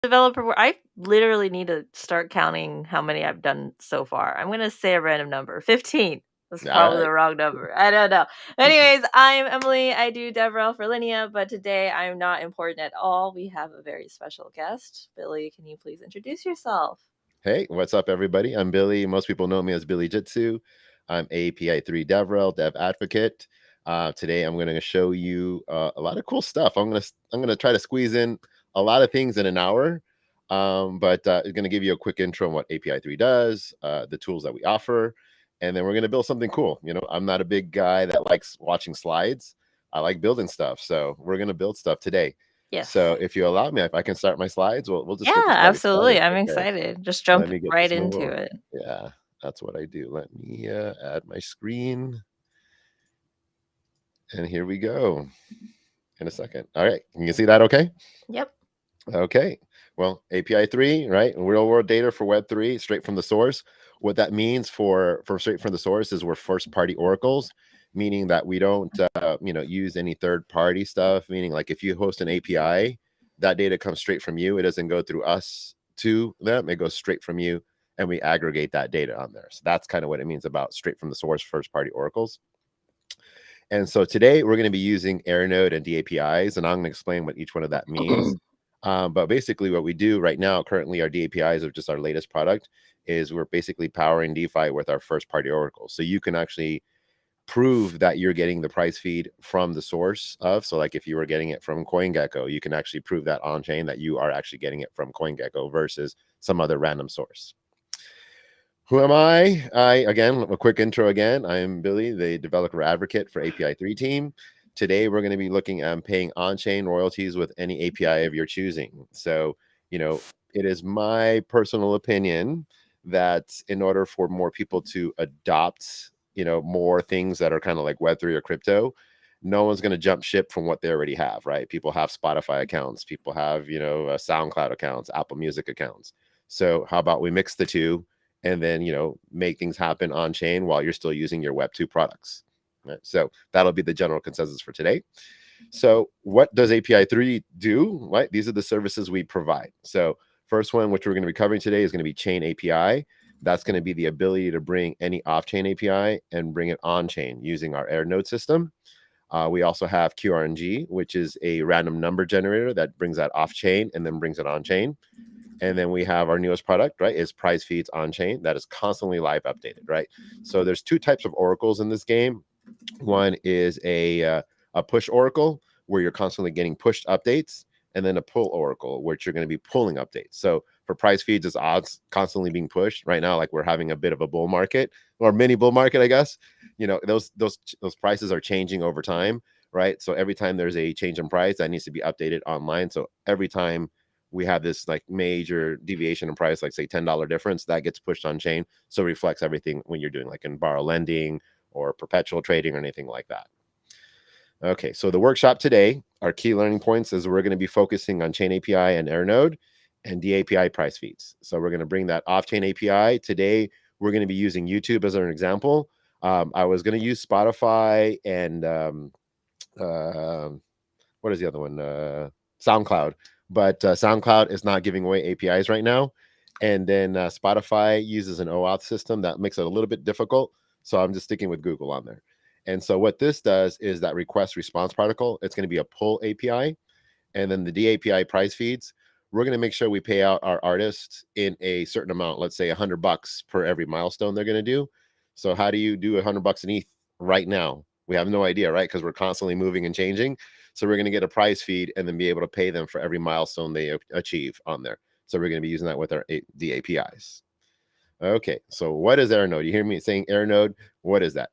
developer where I literally need to start counting how many I've done so far. I'm gonna say a random number. 15. That's All probably right. the wrong number. I don't know. Anyways, I'm Emily. I do DevRel for Linea, but today I'm not important at all. We have a very special guest. Billy, can you please introduce yourself? Hey, what's up, everybody? I'm Billy. Most people know me as Billy Jitsu. I'm API3 DevRel, Dev Advocate. Today, I'm going to show you a lot of cool stuff. I'm gonna try to squeeze in a lot of things in an hour, but I'm going to give you a quick intro on what API3 does, the tools that we offer, and then we're going to build something cool. You know, I'm not a big guy that likes watching slides. I like building stuff, so we're going to build stuff today. Yes. So if you allow me, if I can start my slides, we'll just Yeah, get this party absolutely. started. I'm Okay. excited. Just Let jump me get right this into moving. it. Yeah, that's what I do. Let me add my screen. And here we go in a second. All right. Can you see that okay? Yep. Okay. Well, API 3, right? Real world data for Web 3, straight from the source. What that means for straight from the source is we're first party oracles, meaning that we don't, use any third party stuff. Meaning, like if you host an API, that data comes straight from you. It doesn't go through us to them. It goes straight from you, and we aggregate that data on there. So that's kind of what it means about straight from the source first party oracles. And so today we're going to be using AirNode and DAPIs, and I'm going to explain what each one of that means. But basically, what we do right now, currently, our DAPIs are just our latest product, is we're basically powering DeFi with our first party oracles. So you can actually prove that you're getting the price feed from the source of. So, like if you were getting it from CoinGecko, you can actually prove that on chain that you are actually getting it from CoinGecko versus some other random source. Who am I? Again, a quick intro again. I'm Billy, the developer advocate for API 3 team. Today, we're going to be looking at paying on-chain royalties with any API of your choosing. So, it is my personal opinion that in order for more people to adopt, more things that are kind of like Web3 or crypto, no one's going to jump ship from what they already have, right? People have Spotify accounts, people have, SoundCloud accounts, Apple Music accounts. So how about we mix the two and then make things happen on chain while you're still using your Web 2 products, right? So that'll be the general consensus for today. So what does API 3 do? Right, these are the services we provide. So first one, which we're going to be covering today, is going to be chain API. That's going to be the ability to bring any off-chain API and bring it on chain using our AirNode system. We also have QRNG, which is a random number generator that brings that off chain and then brings it on chain. And then we have our newest product, right, is price feeds on chain that is constantly live updated, right? So there's two types of oracles in this game. One is a push oracle where you're constantly getting pushed updates, and then a pull oracle which you're going to be pulling updates. So for price feeds, it's odds constantly being pushed right now. Like we're having a bit of a bull market or mini bull market, I guess. Those prices are changing over time, right? So every time there's a change in price, that needs to be updated online. So every time we have this like major deviation in price, like say $10 difference, that gets pushed on chain. So it reflects everything when you're doing like in borrow lending or perpetual trading or anything like that. Okay, so the workshop today, our key learning points is we're going to be focusing on chain API and AirNode and DAPI price feeds. So we're going to bring that off-chain API. Today, we're going to be using YouTube as an example. I was going to use Spotify and what is the other one? SoundCloud. But SoundCloud is not giving away APIs right now. And then Spotify uses an OAuth system that makes it a little bit difficult. So I'm just sticking with Google on there. And so what this does is that request response protocol, it's going to be a pull API. And then the DAPI price feeds, we're going to make sure we pay out our artists in a certain amount, let's say $100 per every milestone they're going to do. So how do you do $100 in ETH right now? We have no idea, right? Because we're constantly moving and changing. So we're going to get a price feed and then be able to pay them for every milestone they achieve on there. So we're going to be using that with our DAPIs. Okay, so what is AirNode? You hear me saying AirNode? What is that?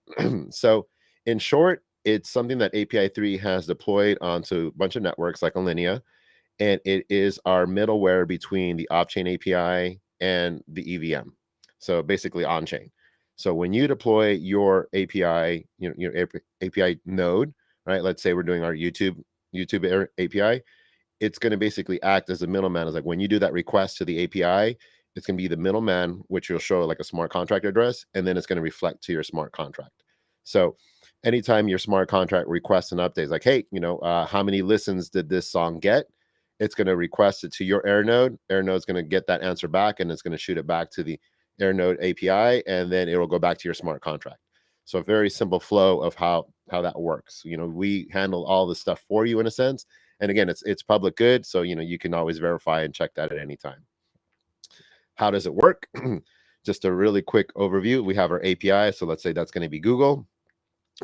So in short, it's something that API 3 has deployed onto a bunch of networks like Linea, and it is our middleware between the off-chain API and the EVM. So basically on-chain. So when you deploy your API, your API node, right? Let's say we're doing our YouTube API. It's going to basically act as a middleman. It's like when you do that request to the API, it's going to be the middleman, which will show like a smart contract address, and then it's going to reflect to your smart contract. So anytime your smart contract requests an update, like, hey, how many listens did this song get? It's going to request it to your air node. Air node's going to get that answer back, and it's going to shoot it back to the air node API, and then it will go back to your smart contract. So a very simple flow of how that works. We handle all the stuff for you in a sense. And again, it's public good, so you can always verify and check that at any time. How does it work? Just a really quick overview. We have our API. So let's say that's going to be Google,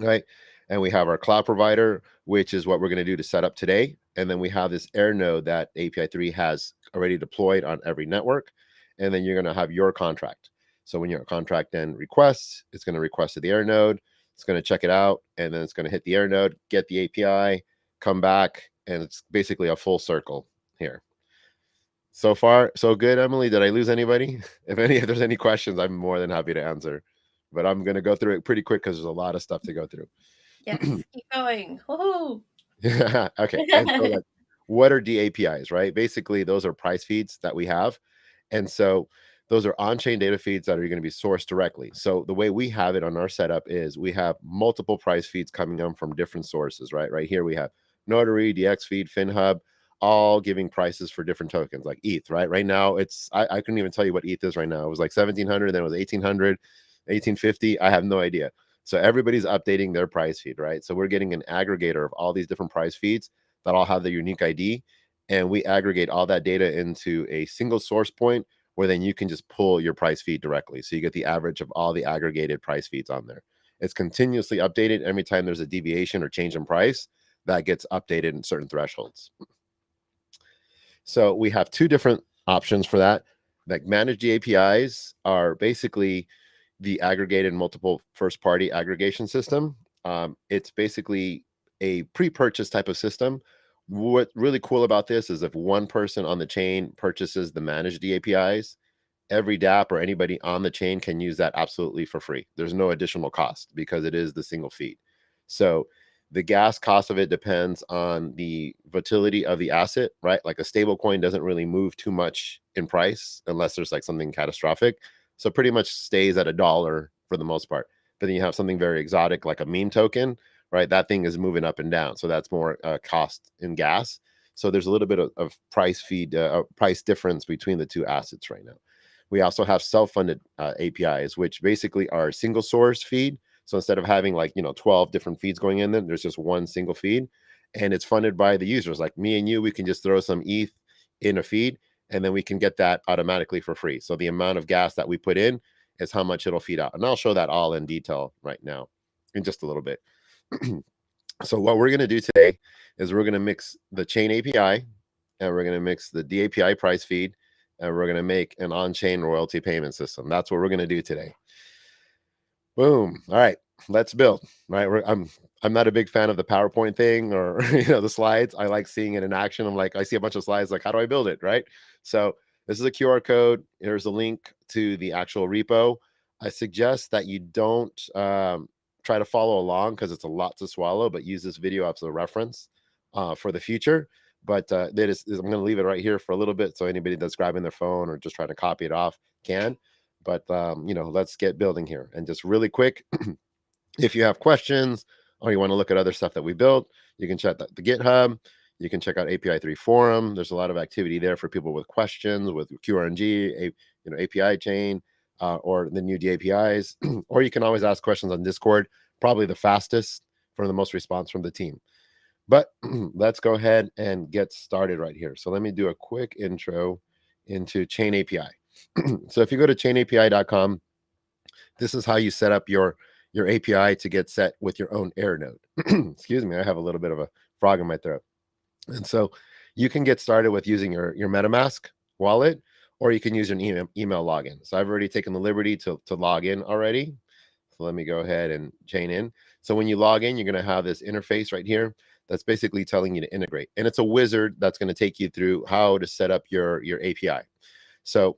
right? And we have our cloud provider, which is what we're going to do to set up today. And then we have this air node that API 3 has already deployed on every network. And then you're going to have your contract. So when your contract then requests, it's going to request to the air node. It's going to check it out, and then it's going to hit the air node, get the API, come back, and it's basically a full circle here. So far, so good, Emily. Did I lose anybody? If there's any questions, I'm more than happy to answer. But I'm going to go through it pretty quick because there's a lot of stuff to go through. Yes, keep going. Woohoo! Okay. And so, like, what are DAPIs, right? Basically, those are price feeds that we have. And so those are on-chain data feeds that are going to be sourced directly. So the way we have it on our setup is we have multiple price feeds coming in from different sources, right? Right here we have Notary, DXFeed, FinHub, all giving prices for different tokens like ETH, right? Right now, I couldn't even tell you what ETH is right now. It was like 1,700, then it was 1,800, 1,850. I have no idea. So everybody's updating their price feed, right? So we're getting an aggregator of all these different price feeds that all have their unique ID. And we aggregate all that data into a single source point where then you can just pull your price feed directly. So you get the average of all the aggregated price feeds on there. It's continuously updated every time there's a deviation or change in price that gets updated in certain thresholds. So we have two different options for that. Like managed APIs are basically the aggregated multiple first party aggregation system. It's basically a pre-purchase type of system. What's really cool about this is if one person on the chain purchases the managed APIs, every dapp or anybody on the chain can use that absolutely for free. There's no additional cost because it is the single feed. So the gas cost of it depends on the volatility of the asset, right? Like a stable coin doesn't really move too much in price unless there's like something catastrophic. So pretty much stays at $1 for the most part. But then you have something very exotic like a meme token, right? That thing is moving up and down. So that's more cost in gas. So there's a little bit of price difference between the two assets right now. We also have self-funded APIs, which basically are single source feed. So instead of having 12 different feeds going in there, there's just one single feed, and it's funded by the users. Like me and you, we can just throw some ETH in a feed, and then we can get that automatically for free. So the amount of gas that we put in is how much it'll feed out. And I'll show that all in detail right now in just a little bit. So what we're going to do today is we're going to mix the chain API, and we're going to mix the DAPI price feed, and we're going to make an on-chain royalty payment system. That's what we're going to do today. Boom. All right, let's build. Right. I'm not a big fan of the PowerPoint thing or the slides. I like seeing it in action. I'm like, I see a bunch of slides, like, how do I build it? Right. So this is a QR code. Here's a link to the actual repo. I suggest that you don't try to follow along because it's a lot to swallow, but use this video as a reference for the future. But I'm going to leave it right here for a little bit, so anybody that's grabbing their phone or just trying to copy it off can. But let's get building here. And just really quick, if you have questions or you want to look at other stuff that we built, you can check the GitHub. You can check out API 3 forum. There's a lot of activity there for people with questions with QRNG, API chain, or the new DAPIs. Or you can always ask questions on Discord, probably the fastest for the most response from the team. But let's go ahead and get started right here. So let me do a quick intro into Chain API. So if you go to chainapi.com, this is how you set up your API to get set with your own air node. Excuse me, I have a little bit of a frog in my throat. And so you can get started with using your MetaMask wallet, or you can use an email login. So I've already taken the liberty to log in already. So let me go ahead and chain in. So when you log in, you're going to have this interface right here that's basically telling you to integrate. And it's a wizard that's going to take you through how to set up your API. So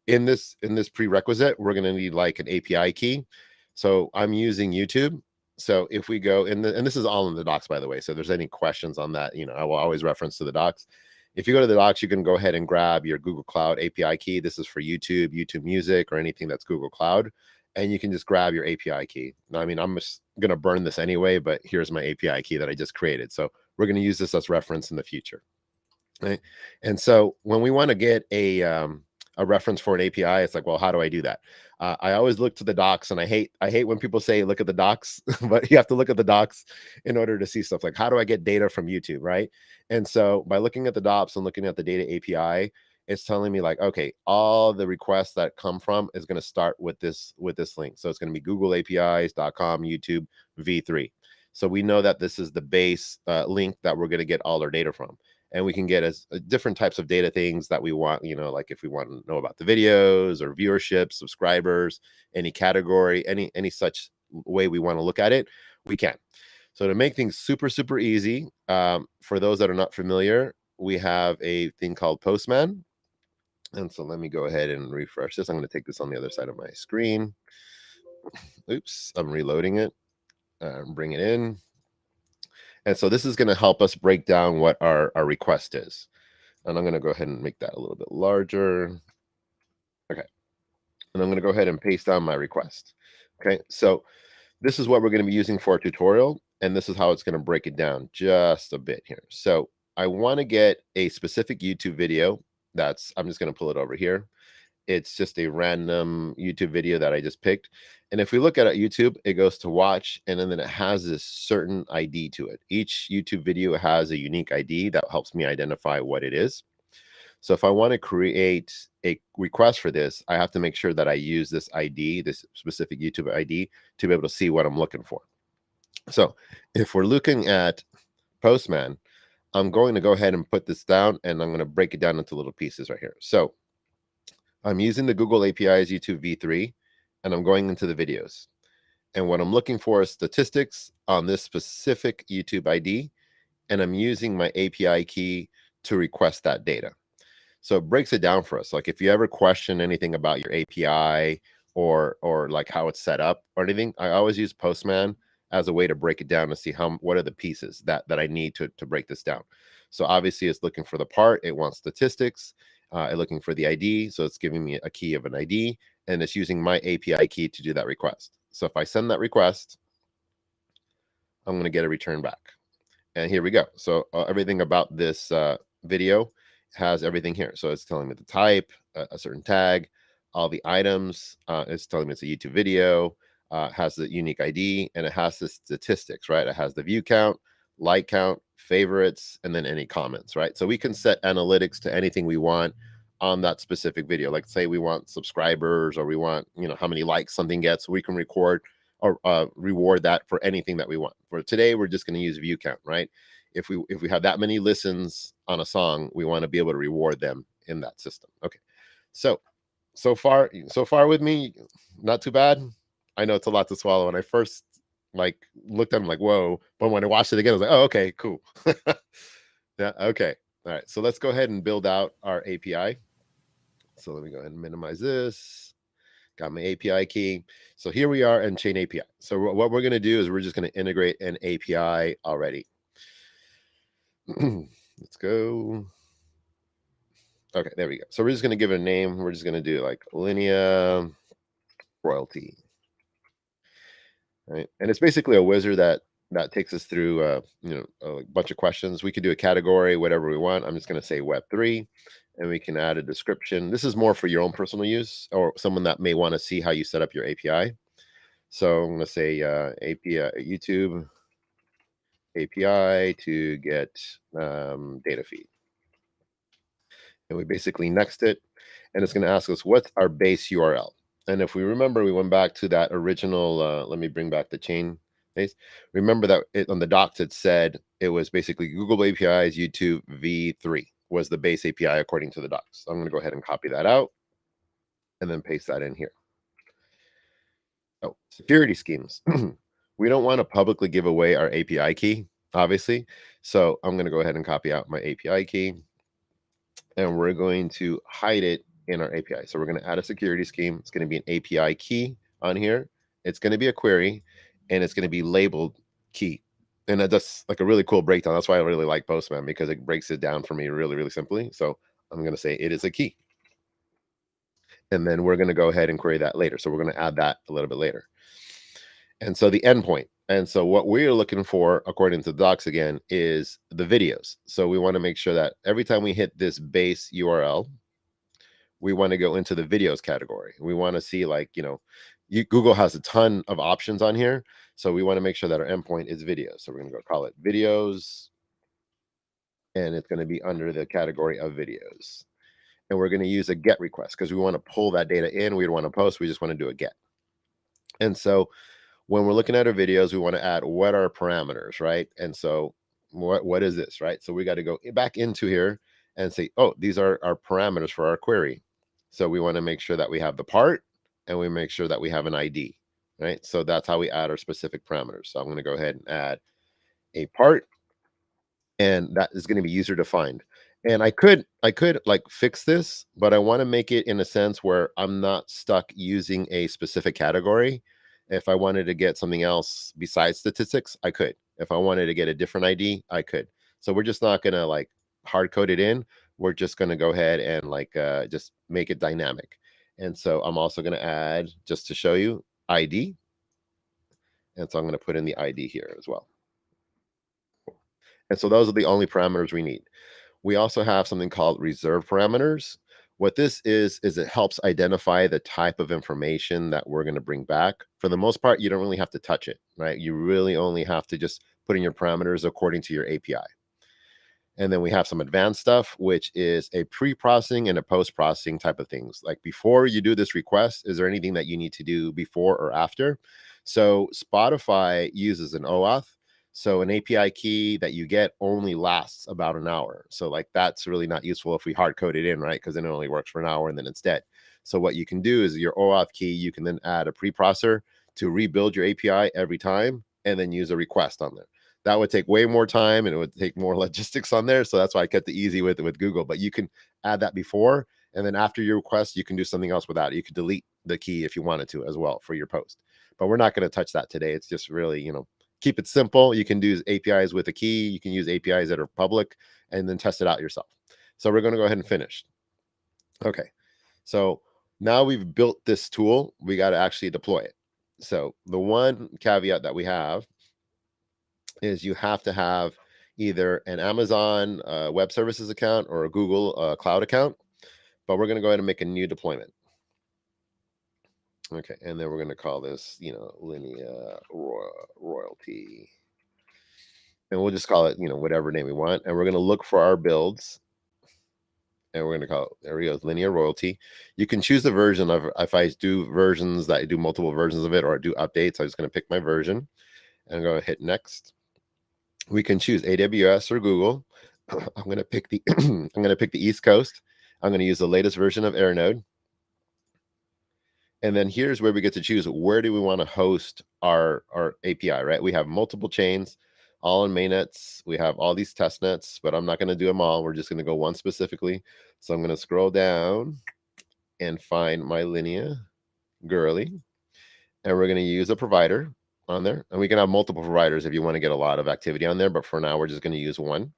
in this prerequisite, we're going to need like an API key. So I'm using YouTube. So if we go in and this is all in the docs, by the way. So if there's any questions on that, I will always reference to the docs. If you go to the docs, you can go ahead and grab your Google Cloud API key. This is for YouTube Music, or anything that's Google Cloud. And you can just grab your API key. Now, I mean, I'm just going to burn this anyway, but here's my API key that I just created. So we're going to use this as reference in the future. right? And so when we want to get a reference for an API, it's like, well, how do I do that? I always look to the docs, and I hate when people say look at the docs, but you have to look at the docs in order to see stuff like how do I get data from YouTube, right? And so by looking at the docs and looking at the data API, it's telling me like, okay, all the requests that come from is going to start with this link. So it's going to be Google APIs.com YouTube v3. So we know that this is the base link that we're going to get all our data from, and we can get as different types of data things that we want, like if we want to know about the videos or viewership, subscribers, any category, any such way we want to look at it, we can. So to make things super, super easy, for those that are not familiar, we have a thing called Postman. And so let me go ahead and refresh this. I'm going to take this on the other side of my screen. Oops, I'm reloading it. Bring it in. And so this is going to help us break down what our request is. And I'm going to go ahead and make that a little bit larger. Okay. And I'm going to go ahead and paste down my request. Okay. So this is what we're going to be using for our tutorial. And this is how it's going to break it down just a bit here. So I want to get a specific YouTube video. I'm just going to pull it over here. It's just a random YouTube video that I just picked. And if we look at YouTube, it goes to watch, and then it has this certain ID to it. Each YouTube video has a unique ID that helps me identify what it is. So if I want to create a request for this, I have to make sure that I use this ID, this specific YouTube ID, to be able to see what I'm looking for. So if we're looking at Postman, I'm going to go ahead and put this down, and I'm going to break it down into little pieces right here. So I'm using the Google APIs YouTube v3, and I'm going into the videos. And what I'm looking for is statistics on this specific YouTube ID, and I'm using my API key to request that data. So it breaks it down for us. Like if you ever question anything about your API or like how it's set up or anything, I always use Postman as a way to break it down to see what are the pieces that I need to break this down. So obviously it's looking for the part, it wants statistics, it's looking for the ID. So it's giving me a key of an ID, and it's using my API key to do that request. So if I send that request, I'm going to get a return back. And here we go. So everything about this video has everything here. So it's telling me the type, a certain tag, all the items. It's telling me it's a YouTube video, has the unique ID, and it has the statistics, right? It has the view count, like count, favorites, and then any comments, right? So we can set analytics to anything we want on that specific video. Like say we want subscribers, or we want, how many likes something gets. We can record or reward that for anything that we want. For today, we're just going to use view count, right? If we have that many listens on a song, we want to be able to reward them in that system. Okay. So far with me, not too bad. I know it's a lot to swallow. When I first looked at them like, whoa, but when I watched it again, I was like, oh, okay, cool. Yeah, okay. All right. So let's go ahead and build out our API. So let me go ahead and minimize this. Got my API key. So here we are in Chain API. So what we're going to do is we're just going to integrate an API already. Let's go. Okay, there we go. So we're just going to give it a name. We're just going to do like Linea royalty. Right? And it's basically a wizard that takes us through a bunch of questions. We could do a category, whatever we want. I'm just going to say Web3, and we can add a description. This is more for your own personal use, or someone that may want to see how you set up your API. So I'm going to say API YouTube API to get data feed. And we basically next it, and it's going to ask us what's our base URL. And if we remember, we went back to that original, let me bring back the chain base. Remember that on the docs, it said it was basically Google APIs YouTube v3 was the base API according to the docs. So I'm going to go ahead and copy that out and then paste that in here. Oh, security schemes. We don't want to publicly give away our API key, obviously. So I'm going to go ahead and copy out my API key, and we're going to hide it in our API. So we're going to add a security scheme. It's going to be an API key on here. It's going to be a query, and it's going to be labeled key. And that's like a really cool breakdown. That's why I really like Postman, because it breaks it down for me really, really simply. So I'm going to say it is a key. And then we're going to go ahead and query that later. So we're going to add that a little bit later. And so the endpoint, And so what we're looking for, according to the docs again, is the videos. So we want to make sure that every time we hit this base URL, we want to go into the videos category. We want to see, like, Google has a ton of options on here. So we want to make sure that our endpoint is videos. So we're going to go call it videos, and it's going to be under the category of videos. And we're going to use a get request because we want to pull that data in. We don't want to post. We just want to do a get. And so when we're looking at our videos, we want to add what are parameters, right? And so what is this, right? So we got to go back into here and say, oh, these are our parameters for our query. So we want to make sure that we have the part, and we make sure that we have an ID, right? So that's how we add our specific parameters. So I'm going to go ahead and add a part, and that is going to be user defined. And I could like fix this, but I want to make it in a sense where I'm not stuck using a specific category. If I wanted to get something else besides statistics, I could. If I wanted to get a different ID, I could. So we're just not going to like hard code it in. We're just going to go ahead and like just make it dynamic. And so I'm also going to add, just to show you, ID. And so I'm going to put in the ID here as well. And so those are the only parameters we need. We also have something called reserve parameters. What this is it helps identify the type of information that we're going to bring back. For the most part, you don't really have to touch it, right? You really only have to just put in your parameters according to your API. And then we have some advanced stuff, which is a pre-processing and a post-processing type of things. Like before you do this request, is there anything that you need to do before or after? So Spotify uses an OAuth. So an API key that you get only lasts about an hour. So like that's really not useful if we hard code it in, right? Because then it only works for an hour and then it's dead. So what you can do is your OAuth key, you can then add a preprocessor to rebuild your API every time and then use a request on there. That would take way more time and it would take more logistics on there. So that's why I kept it easy with Google. But you can add that before, and then after your request, you can do something else with that. You could delete the key if you wanted to as well for your post. But we're not going to touch that today. It's just really, keep it simple. You can do APIs with a key. You can use APIs that are public and then test it out yourself. So we're going to go ahead and finish. Okay. So now we've built this tool, we got to actually deploy it. So the one caveat that we have is you have to have either an Amazon Web Services account or a Google Cloud account. But we're going to go ahead and make a new deployment. Okay, and then we're going to call this, Linea Royalty. And we'll just call it, whatever name we want. And we're going to look for our builds. And we're going to call it, there we go, Linea Royalty. You can choose the version of, if I do versions that I do multiple versions of it or I do updates, I'm just going to pick my version and go hit next. We can choose AWS or Google. I'm going to pick the I'm going to pick the East Coast. I'm going to use the latest version of AirNode. And then here's where we get to choose where do we want to host our API, right? We have multiple chains, all in mainnets. We have all these test nets, but I'm not going to do them all. We're just going to go one specifically. So I'm going to scroll down and find my Linea girly. And we're going to use a provider on there. And we can have multiple providers if you want to get a lot of activity on there. But for now, we're just going to use one.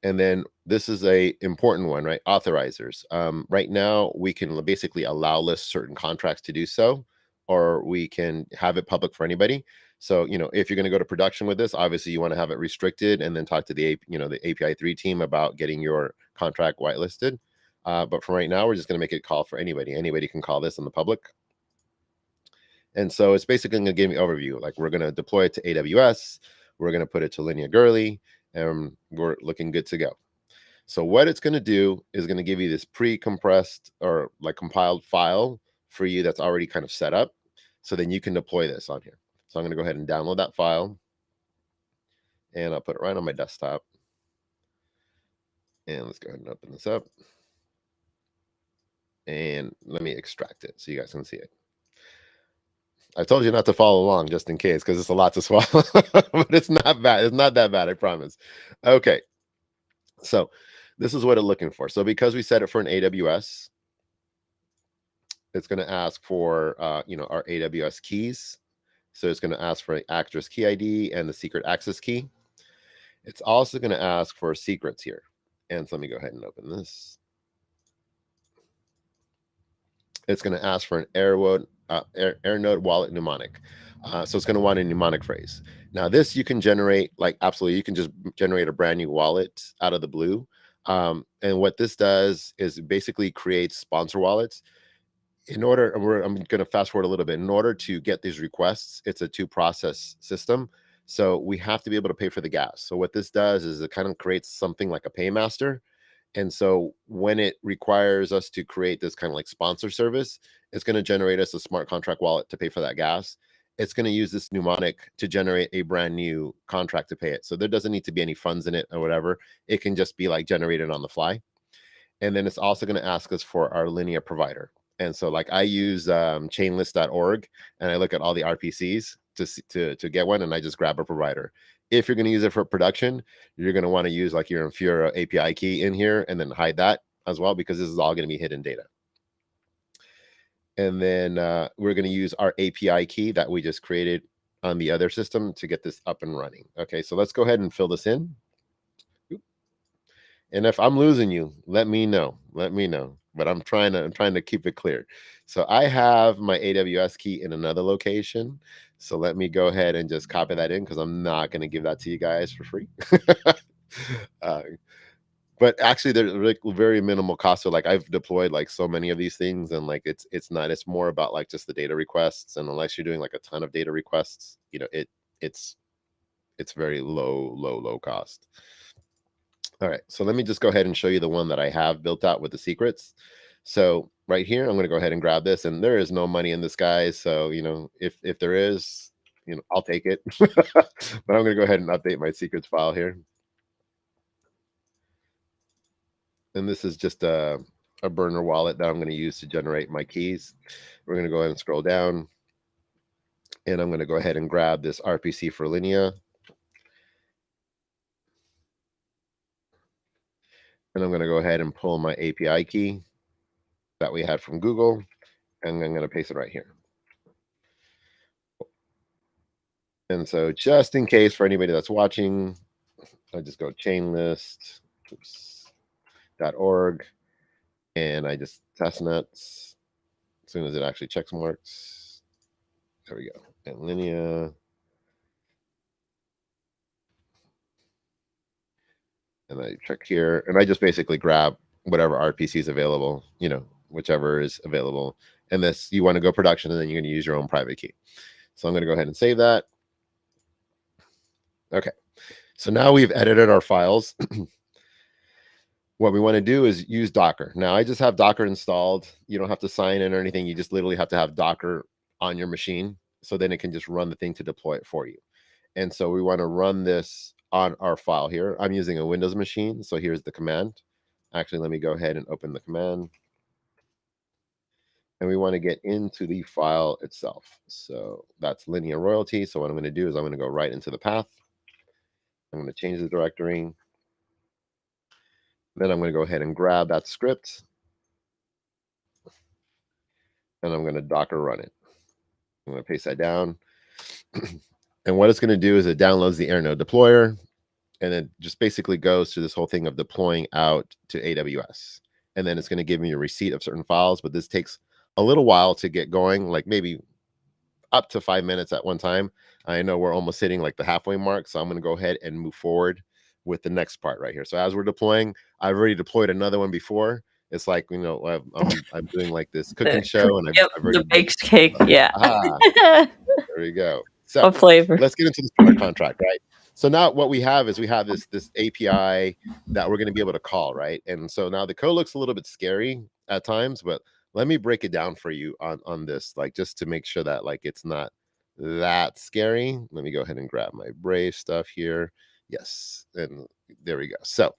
And then this is a important one, right? Authorizers. Right now, we can basically allow list certain contracts to do so, or we can have it public for anybody. So, if you're going to go to production with this, obviously you want to have it restricted and then talk to the API 3 team about getting your contract whitelisted. But for right now, we're just going to make it call for anybody. Anybody can call this in the public. And so it's basically going to give me an overview. Like we're going to deploy it to AWS. We're going to put it to Linea Girly, and we're looking good to go. So what it's going to do is going to give you this pre-compressed or like compiled file for you that's already kind of set up. So then you can deploy this on here. So I'm going to go ahead and download that file. And I'll put it right on my desktop. And let's go ahead and open this up. And let me extract it so you guys can see it. I told you not to follow along just in case, because it's a lot to swallow, but it's not bad. It's not that bad, I promise. Okay. So this is what it's looking for. So because we set it for an AWS, it's going to ask for, our AWS keys. So it's going to ask for an actress key ID and the secret access key. It's also going to ask for secrets here. And so let me go ahead and open this. It's going to ask for an AirNode wallet mnemonic. So it's going to want a mnemonic phrase. Now, this you can generate, like, absolutely, you can just generate a brand new wallet out of the blue. And what this does is it basically creates sponsor wallets. In order, I'm going to fast forward a little bit. In order to get these requests, it's a two-process system. So we have to be able to pay for the gas. So what this does is it kind of creates something like a paymaster. And so when it requires us to create this kind of like sponsor service, it's going to generate us a smart contract wallet to pay for that gas. It's going to use this mnemonic to generate a brand new contract to pay it. So there doesn't need to be any funds in it or whatever. It can just be like generated on the fly. And then it's also going to ask us for our Linea provider. And so like I use chainlist.org and I look at all the RPCs to get one, and I just grab a provider. If you're going to use it for production, you're going to want to use like your Infura API key in here and then hide that as well, because this is all going to be hidden data. And then we're going to use our API key that we just created on the other system to get this up and running. Okay, so let's go ahead and fill this in. And if I'm losing you, let me know. Let me know. But I'm trying to keep it clear. So I have my AWS key in another location. So let me go ahead and just copy that in, because I'm not going to give that to you guys for free. uh, but actually, there's like very minimal cost. So like I've deployed like so many of these things, and like it's more about like just the data requests. And unless you're doing like a ton of data requests, it's very low cost. All right, so let me just go ahead and show you the one that I have built out with the secrets. So right here, I'm going to go ahead and grab this, and there is no money in this, guys. So, if there is, I'll take it. But I'm going to go ahead and update my secrets file here. And this is just a burner wallet that I'm going to use to generate my keys. We're going to go ahead and scroll down, and I'm going to go ahead and grab this RPC for Linea. And I'm going to go ahead and pull my API key that we had from Google, and I'm going to paste it right here. And so just in case for anybody that's watching, I just go chainlist.org, and I just test nuts as soon as it actually checks marks. There we go. And Linea. And I check here, and I just basically grab whatever RPC is available, whichever is available. And this, you want to go production, and then you're going to use your own private key. So I'm going to go ahead and save that. Okay. So now we've edited our files. What we want to do is use Docker. Now I just have Docker installed. You don't have to sign in or anything. You just literally have to have Docker on your machine. So then it can just run the thing to deploy it for you. And so we want to run this on our file here. I'm using a Windows machine. So here's the command. Actually, let me go ahead and open the command. And we want to get into the file itself. So that's Linea royalty. So what I'm going to do is I'm going to go right into the path. I'm going to change the directory. Then I'm going to go ahead and grab that script, and I'm going to Docker run it. I'm going to paste that down. And what it's going to do is it downloads the AirNode deployer, and it just basically goes through this whole thing of deploying out to AWS. And then it's going to give me a receipt of certain files, but this takes a little while to get going, like maybe up to 5 minutes at one time. I know we're almost hitting like the halfway mark, so I'm going to go ahead and move forward with the next part right here. So as we're deploying, I've already deployed another one before. It's like, I'm doing like this cooking show, and I've already the baked cake. Yeah. there we go. So What flavor? let's get into the smart contract, right? So now what we have is we have this API that we're going to be able to call, right? And so now the code looks a little bit scary at times, but let me break it down for you on this, like just to make sure that like it's not that scary. Let me go ahead and grab my Brave stuff here. Yes, and there we go. So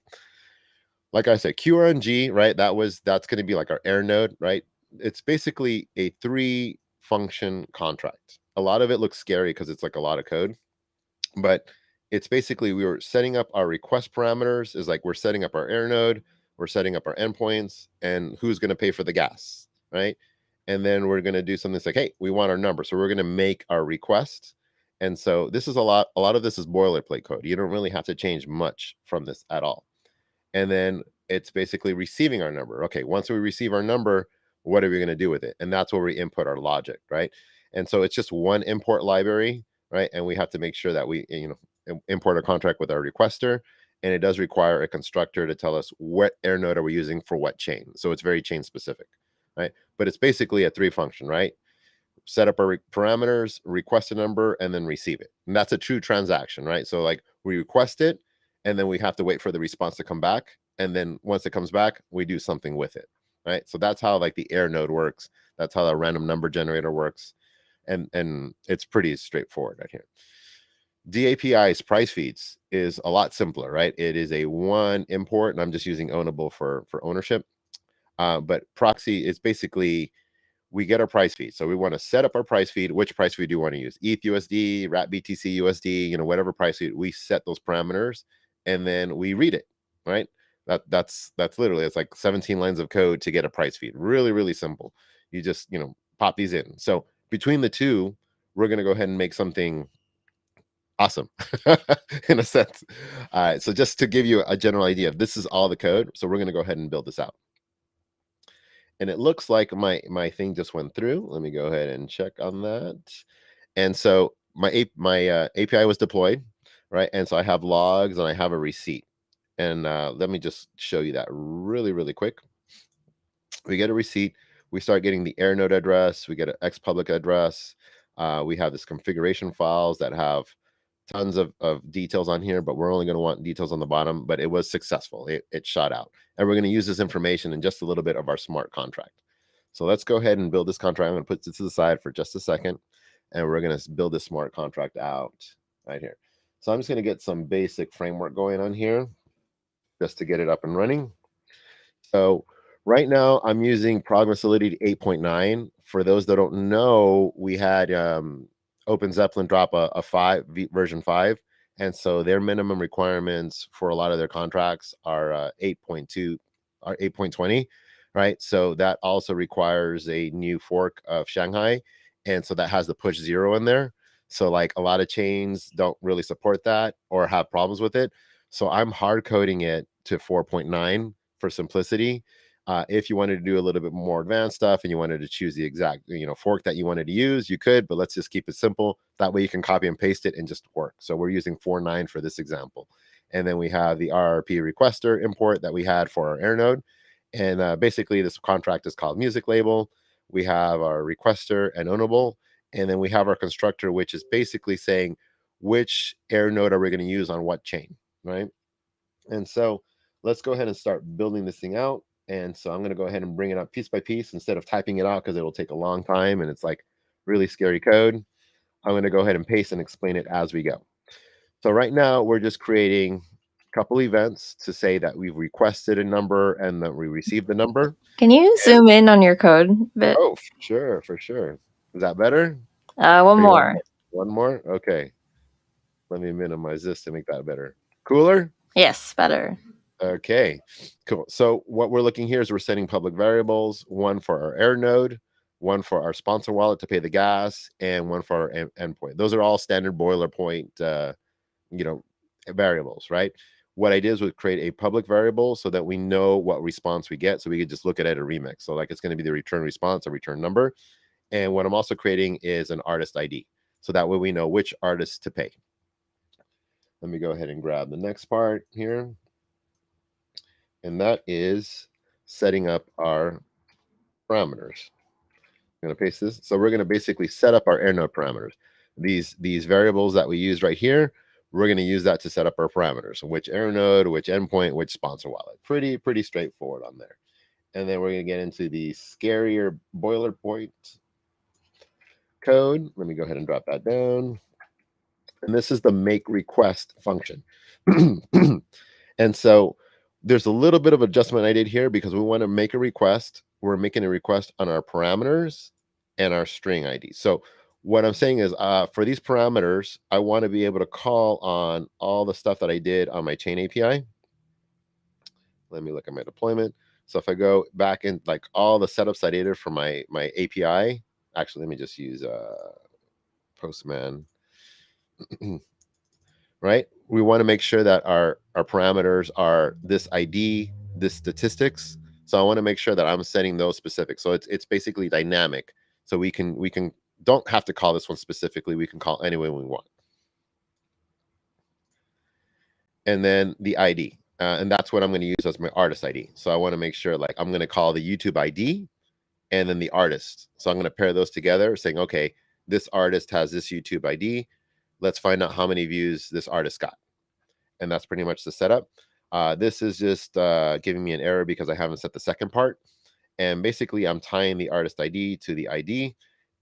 like I said, QRNG, right? That's going to be like our air node, right? It's basically a 3-function contract. A lot of it looks scary because it's like a lot of code, but it's basically we were setting up our request parameters, is like we're setting up our air node, we're setting up our endpoints, and who's going to pay for the gas, right? And then we're going to do something that's like, hey, we want our number, so we're going to make our request. And so this is a lot of this is boilerplate code. You don't really have to change much from this at all. And then it's basically receiving our number. Okay, once we receive our number, what are we going to do with it? And that's where we input our logic, right? And so it's just one import library, right? And we have to make sure that we, import a contract with our requester. And it does require a constructor to tell us what air node are we using for what chain. So it's very chain specific, right? But it's basically a 3-function, right? Set up our parameters, request a number, and then receive it. And that's a true transaction, right? So like we request it, and then we have to wait for the response to come back. And then once it comes back, we do something with it, right? So that's how like the air node works. That's how the random number generator works. And it's pretty straightforward right here. DAPI's price feeds is a lot simpler, right? It is a one import, and I'm just using ownable for ownership. But proxy is basically we get our price feed. So we want to set up our price feed. Which price feed do you want to use? ETH USD, RAT BTC USD, whatever price feed. We set those parameters, and then we read it, right? That's literally, it's like 17 lines of code to get a price feed. Really, really simple. You just pop these in. So between the two, we're going to go ahead and make something awesome in a sense. All right, so just to give you a general idea, this is all the code. So we're going to go ahead and build this out. And it looks like my thing just went through. Let me go ahead and check on that. And so my API was deployed, right? And so I have logs and I have a receipt. And let me just show you that really, really quick. We get a receipt. We start getting the air node address. We get an xpublic address. We have this configuration files that have tons of details on here, but we're only going to want details on the bottom. But it was successful. It shot out. And we're going to use this information in just a little bit of our smart contract. So let's go ahead and build this contract. I'm going to put this to the side for just a second. And we're going to build this smart contract out right here. So I'm just going to get some basic framework going on here just to get it up and running. So right now I'm using Progma Solidity 8.9. For those that don't know, we had Open Zeppelin drop a 5 version 5, and so their minimum requirements for a lot of their contracts are 8.2 or 8.20, right? So that also requires a new fork of Shanghai, and so that has the push 0 in there. So like a lot of chains don't really support that or have problems with it. So I'm hard coding it to 4.9 for simplicity. If you wanted to do a little bit more advanced stuff and you wanted to choose the exact fork that you wanted to use, you could, but let's just keep it simple. That way you can copy and paste it and just work. So we're using 4.9 for this example. And then we have the RRP requester import that we had for our air node. And basically this contract is called music label. We have our requester and ownable. And then we have our constructor, which is basically saying which air node are we going to use on what chain, right? And so let's go ahead and start building this thing out. And so I'm going to go ahead and bring it up piece by piece instead of typing it out because it will take a long time and it's like really scary code. I'm going to go ahead and paste and explain it as we go. So right now we're just creating a couple events to say that we've requested a number and that we received the number. Can you zoom in on your code a bit? Oh, sure, for sure. Is that better? One more. One more? Okay. Let me minimize this to make that better. Cooler? Yes, better. Okay, cool. So what we're looking here is we're setting public variables, one for our air node, one for our sponsor wallet to pay the gas, and one for our endpoint. Those are all standard boilerplate, variables, right? What I did was create a public variable so that we know what response we get, so we could just look at it a remix. So like it's going to be the return response, a return number. And what I'm also creating is an artist ID. So that way we know which artist to pay. Let me go ahead and grab the next part here. And that is setting up our parameters. I'm going to paste this. So we're going to basically set up our air node parameters. These variables that we use right here, we're going to use that to set up our parameters. So which air node, which endpoint, which sponsor wallet. Pretty straightforward on there. And then we're going to get into the scarier boilerplate code. Let me go ahead and drop that down. And this is the make request function. And so there's a little bit of adjustment I did here because we want to make a request. We're making a request on our parameters and our string ID. So what I'm saying is for these parameters, I want to be able to call on all the stuff that I did on my chain API. Let me look at my deployment. So if I go back in like all the setups I did for my API, actually, let me just use Postman. Right? We want to make sure that our parameters are this ID, this statistics. So I want to make sure that I'm setting those specific. So it's basically dynamic. So we can don't have to call this one specifically. We can call any way we want. And then the ID. And that's what I'm going to use as my artist ID. So I want to make sure, like, I'm going to call the YouTube ID and then the artist. So I'm going to pair those together saying, okay, this artist has this YouTube ID. Let's find out how many views this artist got. And that's pretty much the setup. This is just giving me an error because I haven't set the second part. And basically, I'm tying the artist ID to the ID.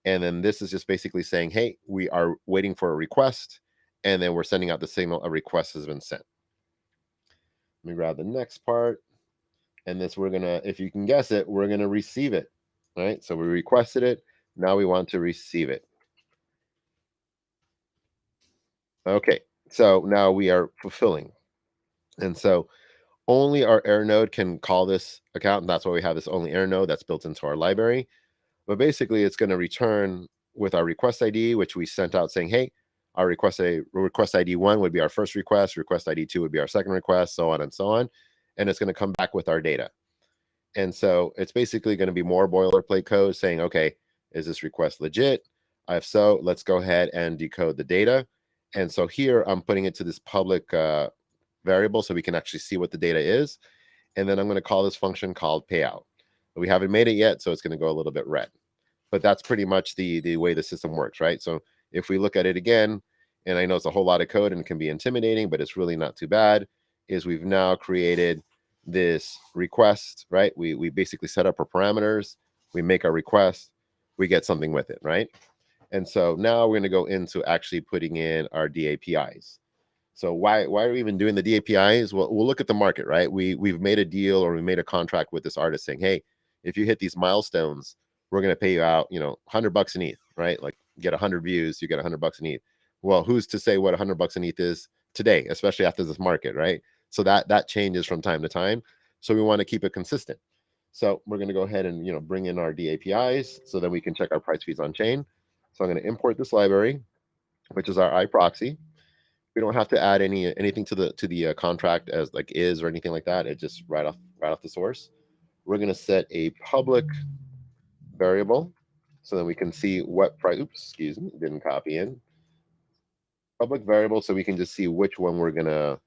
And then this is just basically saying, hey, we are waiting for a request. And then we're sending out the signal a request has been sent. Let me grab the next part. And this, we're going to, if you can guess it, we're going to receive it. Right? So we requested it. Now we want to receive it. Okay. So now we are fulfilling. And so only our error node can call this account. And that's why we have this only error node that's built into our library. But basically, it's going to return with our request ID, which we sent out saying, hey, our request ID 1 would be our first request ID 2 would be our second request, so on and so on. And it's going to come back with our data. And so it's basically going to be more boilerplate code saying, okay, is this request legit? If so, let's go ahead and decode the data. And so here I'm putting it to this public variable so we can actually see what the data is. And then I'm going to call this function called payout. We haven't made it yet, so it's going to go a little bit red. But that's pretty much the way the system works, right? So if we look at it again, and I know it's a whole lot of code and it can be intimidating, but it's really not too bad, is we've now created this request, right? We basically set up our parameters, we make our request, we get something with it, right? And so now we're going to go into actually putting in our DAPIs. So why are we even doing the DAPIs? Well, we'll look at the market, right? We've made a deal or we made a contract with this artist saying, hey, if you hit these milestones, we're going to pay you out, $100 an ETH, right? Like get 100 views, you get $100 an ETH. Well, who's to say what $100 an ETH is today, especially after this market, right? So that changes from time to time. So we want to keep it consistent. So we're going to go ahead and, bring in our DAPIs so that we can check our price feeds on chain. So I'm going to import this library, which is our iProxy. We don't have to add anything to the contract as like is or anything like that. It just right off the source. We're going to set a public variable so that we can see what price. Oops, excuse me, didn't copy in. Public variable so we can just see which one we're going to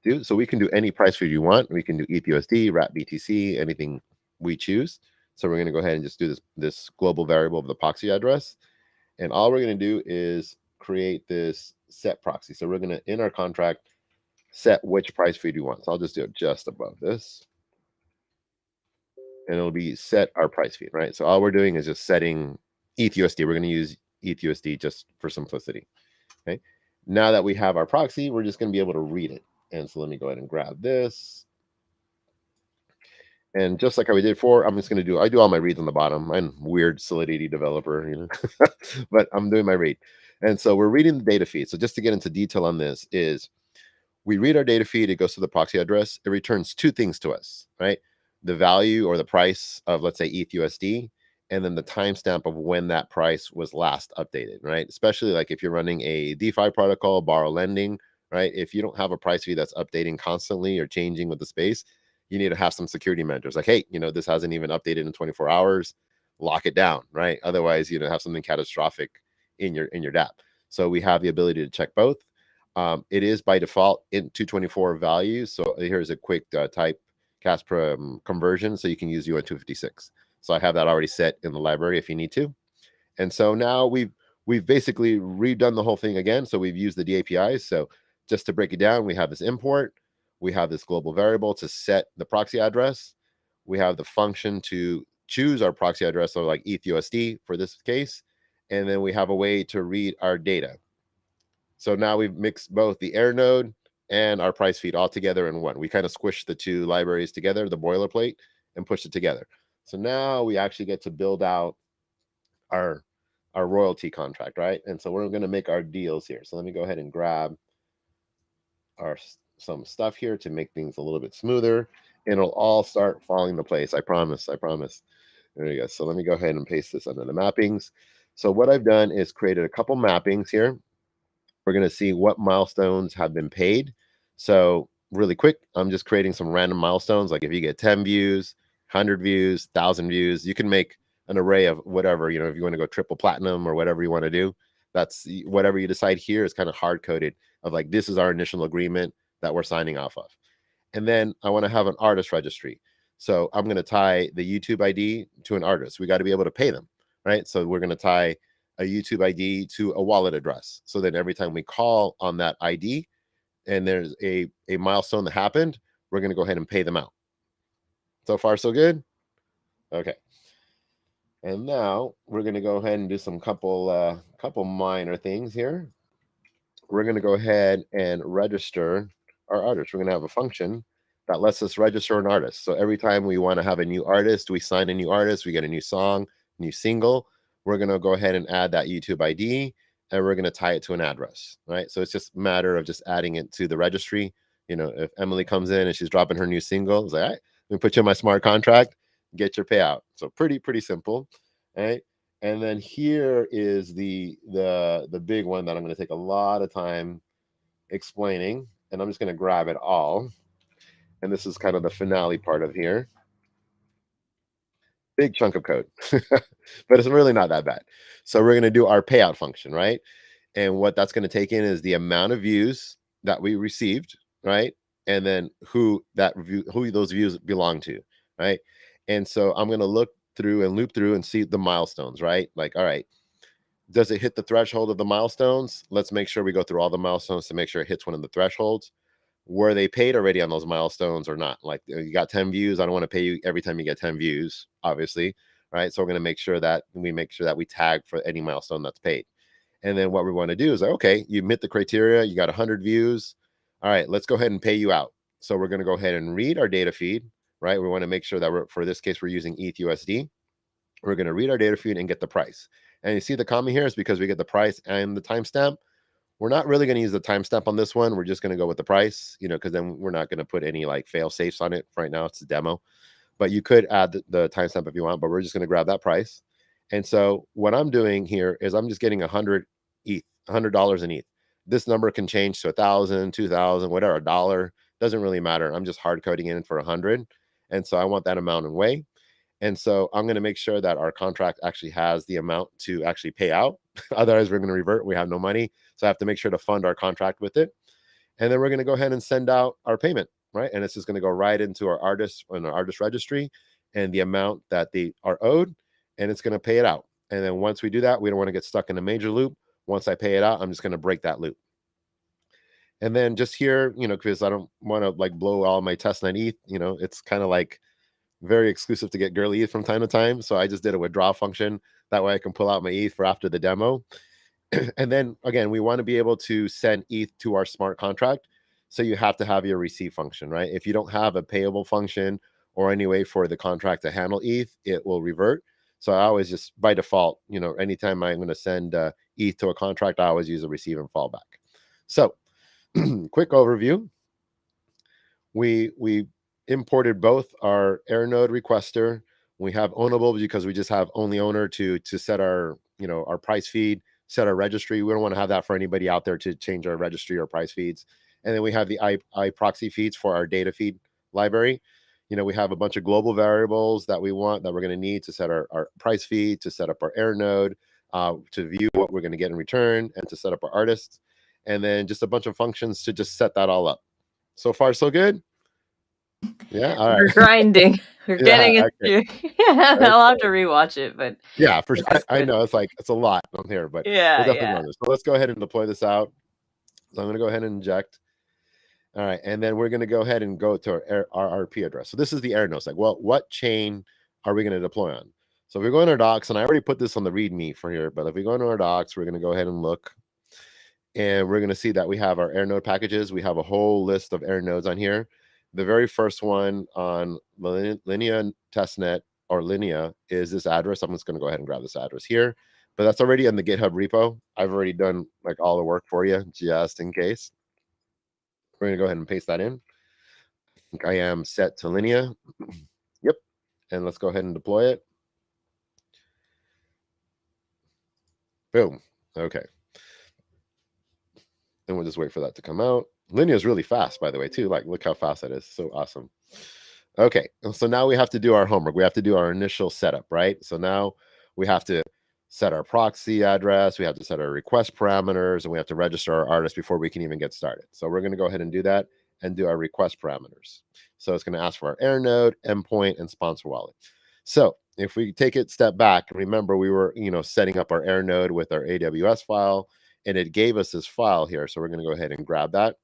do. So we can do any price feed you want. We can do ETHUSD, wrap BTC, anything we choose. So we're going to go ahead and just do this global variable of the proxy address. And all we're going to do is create this set proxy. So we're going to, in our contract, set which price feed you want. So I'll just do it just above this. And it'll be set our price feed, right? So all we're doing is just setting ETHUSD. We're going to use ETHUSD just for simplicity. Okay. Now that we have our proxy, we're just going to be able to read it. And so let me go ahead and grab this. And just like how we did before, I'm just going to I do all my reads on the bottom. I'm a weird Solidity developer, but I'm doing my read. And so we're reading the data feed. So just to get into detail on this is we read our data feed, it goes to the proxy address, it returns two things to us, right? The value or the price of, let's say, ETHUSD, and then the timestamp of when that price was last updated, right? Especially like if you're running a DeFi protocol, borrow lending, right? If you don't have a price feed that's updating constantly or changing with the space, you need to have some security measures like, hey, this hasn't even updated in 24 hours, lock it down, right? Otherwise, have something catastrophic in your dapp. So we have the ability to check both. It is by default in 224 values. So here's a quick type cast conversion. So you can use UN 256. So I have that already set in the library if you need to. And so now we've basically redone the whole thing again. So we've used the DAPIs. So just to break it down, we have this import. We have this global variable to set the proxy address. We have the function to choose our proxy address, so like ETHUSD for this case. And then we have a way to read our data. So now we've mixed both the error node and our price feed all together in one. We kind of squished the two libraries together, the boilerplate, and pushed it together. So now we actually get to build out our royalty contract, right? And so we're going to make our deals here. So let me go ahead and grab some stuff here to make things a little bit smoother, and it'll all start falling into place. I promise. There you go. So let me go ahead and paste this under the mappings. So what I've done is created a couple mappings here. We're going to see what milestones have been paid. So really quick, I'm just creating some random milestones. Like if you get 10 views, 100 views, 1,000 views, you can make an array of whatever, if you want to go triple platinum or whatever you want to do, that's whatever you decide here is kind of hard coded of like, this is our initial agreement that we're signing off of. And then I want to have an artist registry. So I'm going to tie the YouTube ID to an artist. We got to be able to pay them, right? So we're going to tie a YouTube ID to a wallet address. So that every time we call on that ID and there's a milestone that happened, we're going to go ahead and pay them out. So far, so good? Okay. And now we're going to go ahead and do some couple minor things here. We're going to go ahead and register our artist. We're going to have a function that lets us register an artist. So every time we want to have a new artist, we sign a new artist, we get a new song, new single, we're going to go ahead and add that YouTube ID, and we're going to tie it to an address, right? So it's just a matter of just adding it to the registry. If Emily comes in and she's dropping her new single, it's like, all right, let me put you in my smart contract, get your payout. So pretty simple, right? And then here is the big one that I'm going to take a lot of time explaining, and I'm just going to grab it all. And this is kind of the finale part of here. Big chunk of code, but it's really not that bad. So we're going to do our payout function, right? And what that's going to take in is the amount of views that we received, right? And then who those views belong to, right? And so I'm going to look through and loop through and see the milestones, right? Like, all right, does it hit the threshold of the milestones? Let's make sure we go through all the milestones to make sure it hits one of the thresholds. Were they paid already on those milestones or not? Like, you got 10 views. I don't want to pay you every time you get 10 views, obviously, right? So we're going to make sure that we tag for any milestone that's paid. And then what we want to do is like, okay, you met the criteria, you got 100 views. All right, let's go ahead and pay you out. So we're going to go ahead and read our data feed, right? We want to make sure that for this case, we're using ETH/USD. We're going to read our data feed and get the price. And you see the comma here is because we get the price and the timestamp. We're not really going to use the timestamp on this one. We're just going to go with the price, because then we're not going to put any like fail safes on it. Right now, it's a demo, but you could add the timestamp if you want, but we're just going to grab that price. And so what I'm doing here is I'm just getting 100 ETH, $100 in ETH. This number can change to 1,000, 2,000, whatever, a dollar, doesn't really matter. I'm just hard coding in for 100. And so I want that amount in way. And so I'm going to make sure that our contract actually has the amount to actually pay out. Otherwise, we're going to revert. We have no money. So I have to make sure to fund our contract with it. And then we're going to go ahead and send out our payment, right? And it's just going to go right into our artist registry and the amount that they are owed, and it's going to pay it out. And then once we do that, we don't want to get stuck in a major loop. Once I pay it out, I'm just going to break that loop. And then just here, because I don't want to like blow all my testnet ETH, it's kind of like very exclusive to get girly ETH from time to time. So I just did a withdraw function. That way I can pull out my ETH for after the demo. And then again, we want to be able to send ETH to our smart contract. So you have to have your receive function, right? If you don't have a payable function or any way for the contract to handle ETH, it will revert. So I always just by default, anytime I'm going to send ETH to a contract, I always use a receive and fallback. So quick overview. We imported both our Airnode requester. We have ownable because we just have only owner to set our our price feed, set our registry. We don't want to have that for anybody out there to change our registry or price feeds. And then we have the iProxy feeds for our data feed library. We have a bunch of global variables that we're going to need to set our price feed, to set up our Airnode, to view what we're going to get in return, and to set up our artists. And then just a bunch of functions to just set that all up. So far, so good. Yeah. All We're right. grinding. We're Yeah. getting Okay. into. Yeah, I'll have to rewatch it, but Yeah, for this sure. is I good. know it's a lot on here, but we're Yeah, definitely yeah. going to. So let's go ahead and deploy this out. So I'm going to go ahead and inject. All right, and then we're going to go ahead and go to our RP address. So this is the Airnode. Like, well, what chain are we going to deploy on? So if we go in our docs, and I already put this on the README for here, but if we go into our docs, we're going to go ahead and look, and we're going to see that we have our Airnode packages. We have a whole list of Airnodes on here. The very first one on Linea testnet or Linea is this address. I'm just going to go ahead and grab this address here, but that's already in the GitHub repo. I've already done like all the work for you just in case. We're going to go ahead and paste that in. I think I am set to Linea. Yep. And let's go ahead and deploy it. Boom. Okay. And we'll just wait for that to come out. Linea is really fast, by the way, too. Like, look how fast that is. So awesome. Okay, so now we have to do our homework. We have to do our initial setup, right? So now we have to set our proxy address, we have to set our request parameters, and we have to register our artist before we can even get started. So we're going to go ahead and do that and do our request parameters. So it's going to ask for our air node, endpoint, and sponsor wallet. So if we take it step back, remember we were, setting up our air node with our AWS file, and it gave us this file here. So we're going to go ahead and grab that.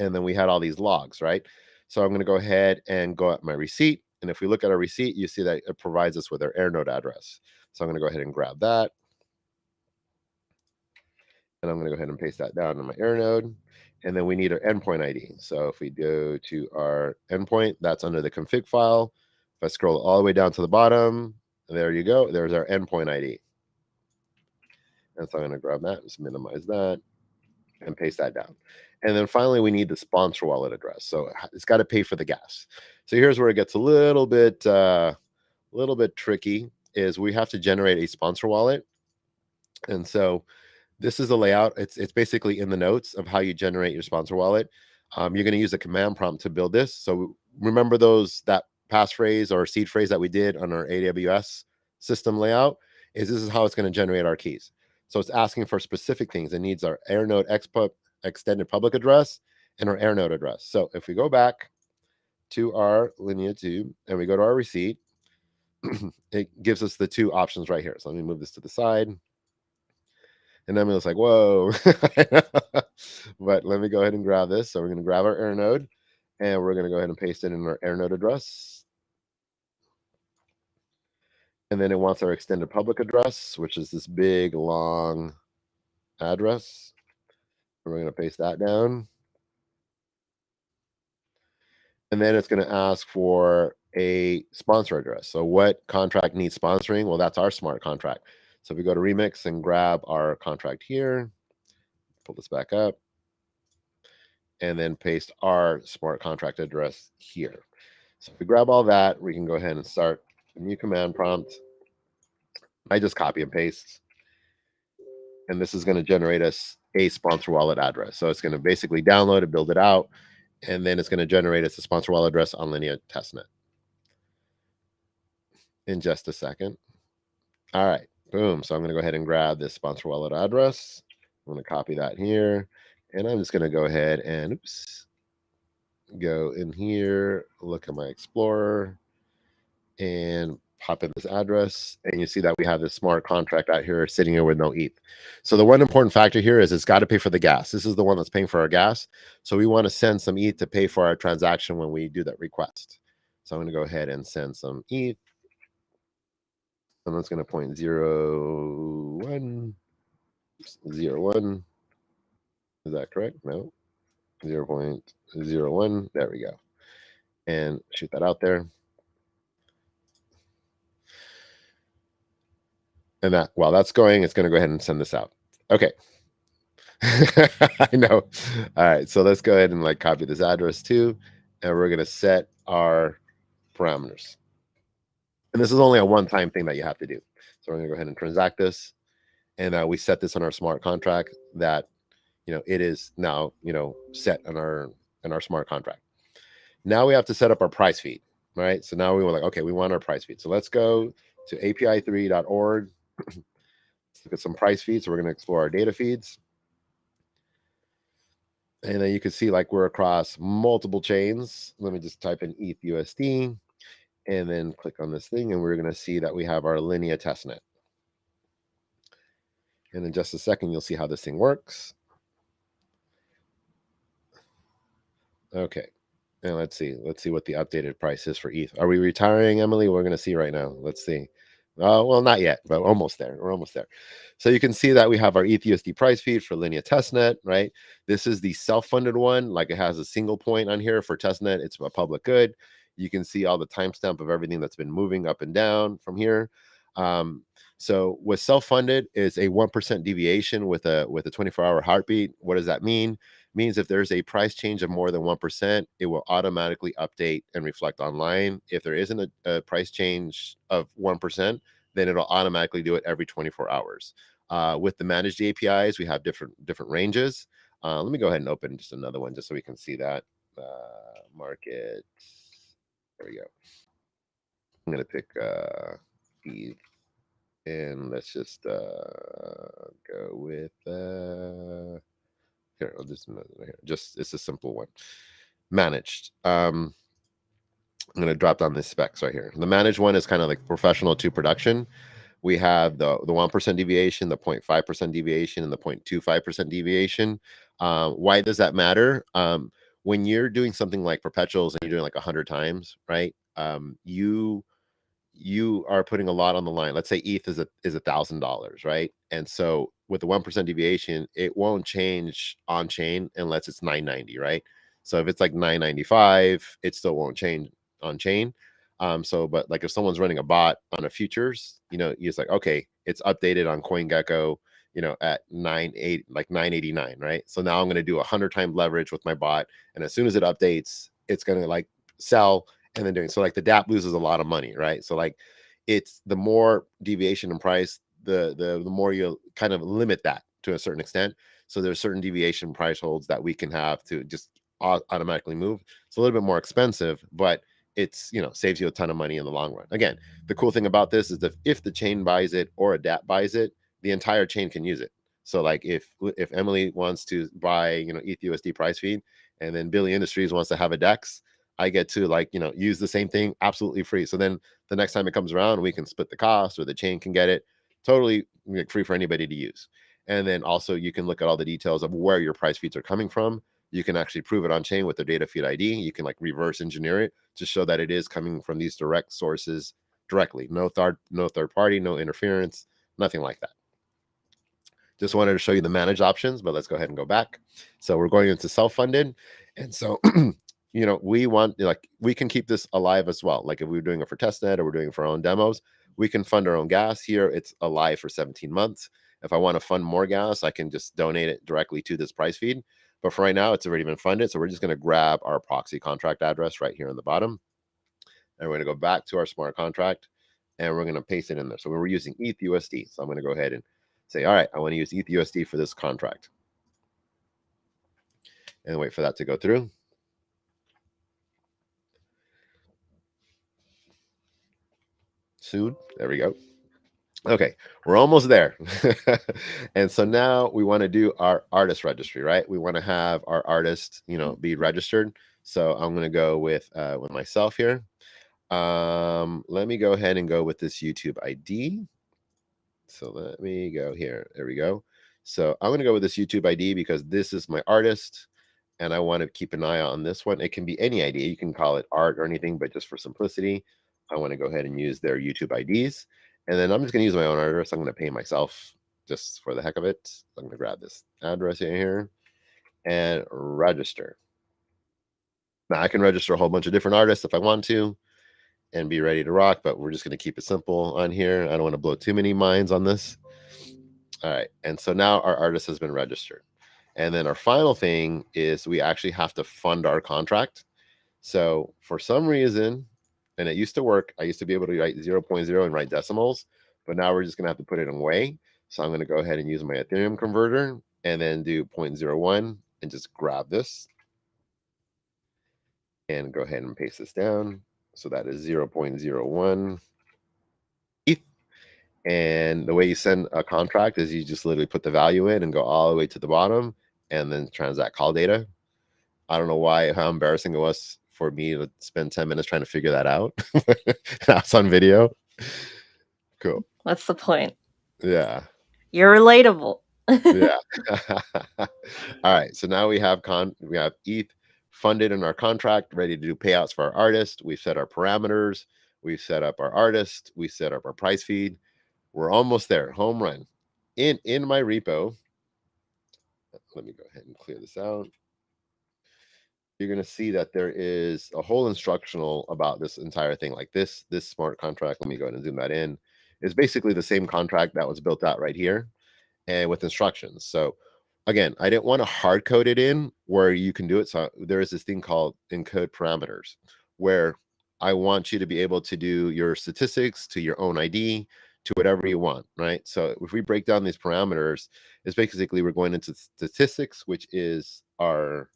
And then we had all these logs, right? So I'm going to go ahead and go at my receipt. And if we look at our receipt, you see that it provides us with our air node address. So I'm going to go ahead and grab that. And I'm going to go ahead and paste that down in my air node. And then we need our endpoint ID. So if we go to our endpoint, that's under the config file. If I scroll all the way down to the bottom, there you go. There's our endpoint ID. And so I'm going to grab that, just minimize that, and paste that down. And then finally, we need the sponsor wallet address. So it's got to pay for the gas. So here's where it gets a little bit tricky. Is we have to generate a sponsor wallet, and so this is the layout. It's basically in the notes of how you generate your sponsor wallet. You're going to use a command prompt to build this. So remember that passphrase or seed phrase that we did on our AWS system layout. This is how it's going to generate our keys. So it's asking for specific things. It needs our air node extended public address and our air node address. So if we go back to our Linea 2 and we go to our receipt, it gives us the two options right here. So let me move this to the side. And then it was like, whoa. But let me go ahead and grab this. So we're going to grab our air node and we're going to go ahead and paste it in our air node address. And then it wants our extended public address, which is this big, long address. And we're going to paste that down. And then it's going to ask for a sponsor address. So what contract needs sponsoring? Well, that's our smart contract. So if we go to Remix and grab our contract here, pull this back up, and then paste our smart contract address here. So if we grab all that, we can go ahead and start a new command prompt. I just copy and paste. And this is going to generate us a sponsor wallet address. So it's going to basically download it, build it out, and then it's going to generate us a sponsor wallet address on Linea testnet in just a second. All right, boom. So I'm going to go ahead and grab this sponsor wallet address. I'm going to copy that here. And I'm just going to go ahead and go in here, look at my Explorer, and pop in this address. And you see that we have this smart contract out here sitting here with no ETH. So the one important factor here is it's got to pay for the gas. This is the one that's paying for our gas. So we want to send some ETH to pay for our transaction when we do that request. So I'm going to go ahead and send some ETH. And that's going to 0.01. 0.01. Is that correct? No. 0.01. There we go. And shoot that out there. And that while that's going, it's going to go ahead and send this out. Okay. I know. All right. So let's go ahead and copy this address too. And we're going to set our parameters. And this is only a one-time thing that you have to do. So we're going to go ahead and transact this. And we set this on our smart contract that, it is now, set on our smart contract. Now we have to set up our price feed, right? So now we were like, okay, we want our price feed. So let's go to api3.org. Let's look at some price feeds. So we're going to explore our data feeds. And then you can see we're across multiple chains. Let me just type in ETH USD and then click on this thing. And we're going to see that we have our Linea testnet. And in just a second, you'll see how this thing works. Okay. And let's see what the updated price is for ETH. Are we retiring, Emily? We're going to see right now. Let's see. Well, not yet, but almost there. We're almost there. So you can see that we have our ETHUSD price feed for Linea testnet, right? This is the self-funded one. It has a single point on here for testnet. It's a public good. You can see all the timestamp of everything that's been moving up and down from here. So with self-funded is a 1% deviation with a 24-hour heartbeat. What does that mean? Means if there's a price change of more than 1%, it will automatically update and reflect online. If there isn't a price change of 1%, then it'll automatically do it every 24 hours. With the managed APIs, we have different ranges. Let me go ahead and open just another one just so we can see that. Market There we go. I'm gonna pick ETH, and let's just go with here. I'll just here. Just it's a simple one. Managed. I'm gonna drop down this specs right here. The managed one is kind of like professional to production. We have the 1% deviation, the 0.5% deviation, and the 0.25% deviation. Why does that matter? When you're doing something like perpetuals and you're doing like 100 times, right? You are putting a lot on the line. Let's say ETH is $1,000, right? And so with the 1% deviation, it won't change on chain unless it's 990, right? So if it's like 995, it still won't change on chain. So but like if someone's running a bot on a futures, it's like, okay, it's updated on CoinGecko, at 989, right? So now I'm going to do 100 times leverage with my bot, and as soon as it updates, it's going to like sell and then doing so. Like the dapp loses a lot of money, right? So like it's the more deviation in price, the more you kind of limit that to a certain extent. So there's certain deviation price holds that we can have to just automatically move. It's a little bit more expensive, but it's saves you a ton of money in the long run. Again, the cool thing about this is that if the chain buys it or a dapp buys it, the entire chain can use it. So like if Emily wants to buy ETHUSD price feed, and then Billy Industries wants to have a DEX, I get to use the same thing absolutely free. So then the next time it comes around, we can split the cost, or the chain can get it totally free for anybody to use. And then also you can look at all the details of where your price feeds are coming from. You can actually prove it on chain with their data feed ID. You can like reverse engineer it to show that it is coming from these direct sources directly. No third party, no interference, nothing like that. Just wanted to show you the managed options, but let's go ahead and go back. So we're going into self-funded. And so, we want, like, we can keep this alive as well. Like if we were doing it for testnet or we're doing it for our own demos, we can fund our own gas here. It's alive for 17 months. If I want to fund more gas, I can just donate it directly to this price feed. But for right now, it's already been funded. So we're just going to grab our proxy contract address right here on the bottom. And we're going to go back to our smart contract, and we're going to paste it in there. So we were using ETHUSD. So I'm going to go ahead and say, all right, I want to use ETHUSD for this contract. And wait for that to go through. Soon. There we go. Okay, we're almost there. And so now we want to do our artist registry, right? We want to have our artist, be registered. So I'm going to go with myself here. Let me go ahead and go with this YouTube ID. So let me go here. There we go. So I'm going to go with this YouTube ID because this is my artist, and I want to keep an eye on this one. It can be any ID. You can call it art or anything, but just for simplicity, I want to go ahead and use their YouTube IDs. And then I'm just going to use my own address. I'm going to pay myself just for the heck of it. I'm going to grab this address here and register. Now I can register a whole bunch of different artists if I want to and be ready to rock, but we're just going to keep it simple on here. I don't want to blow too many minds on this. All right. And so now our artist has been registered. And then our final thing is we actually have to fund our contract. So for some reason, and it used to work, I used to be able to write 0.0 and write decimals, but now we're just going to have to put it in way. So I'm going to go ahead and use my Ethereum converter and then do 0.01 and just grab this and go ahead and paste this down. So that is 0.01 ETH. And the way you send a contract is you just literally put the value in and go all the way to the bottom and then transact call data. I don't know how embarrassing it was for me to spend 10 minutes trying to figure that out. That's on video. Cool. What's the point? Yeah. You're relatable. Yeah. All right. So now we have ETH funded in our contract, ready to do payouts for our artist. We've set our parameters. We've set up our artist. We set up our price feed. We're almost there. Home run. In my repo, let me go ahead and clear this out. You're going to see that there is a whole instructional about this entire thing. Like this smart contract, let me go ahead and zoom that in, is basically the same contract that was built out right here and with instructions. So again, I didn't want to hard code it in where you can do it. So there is this thing called encode parameters, where I want you to be able to do your statistics to your own ID, to whatever you want, right? So if we break down these parameters, it's basically we're going into statistics, which is our,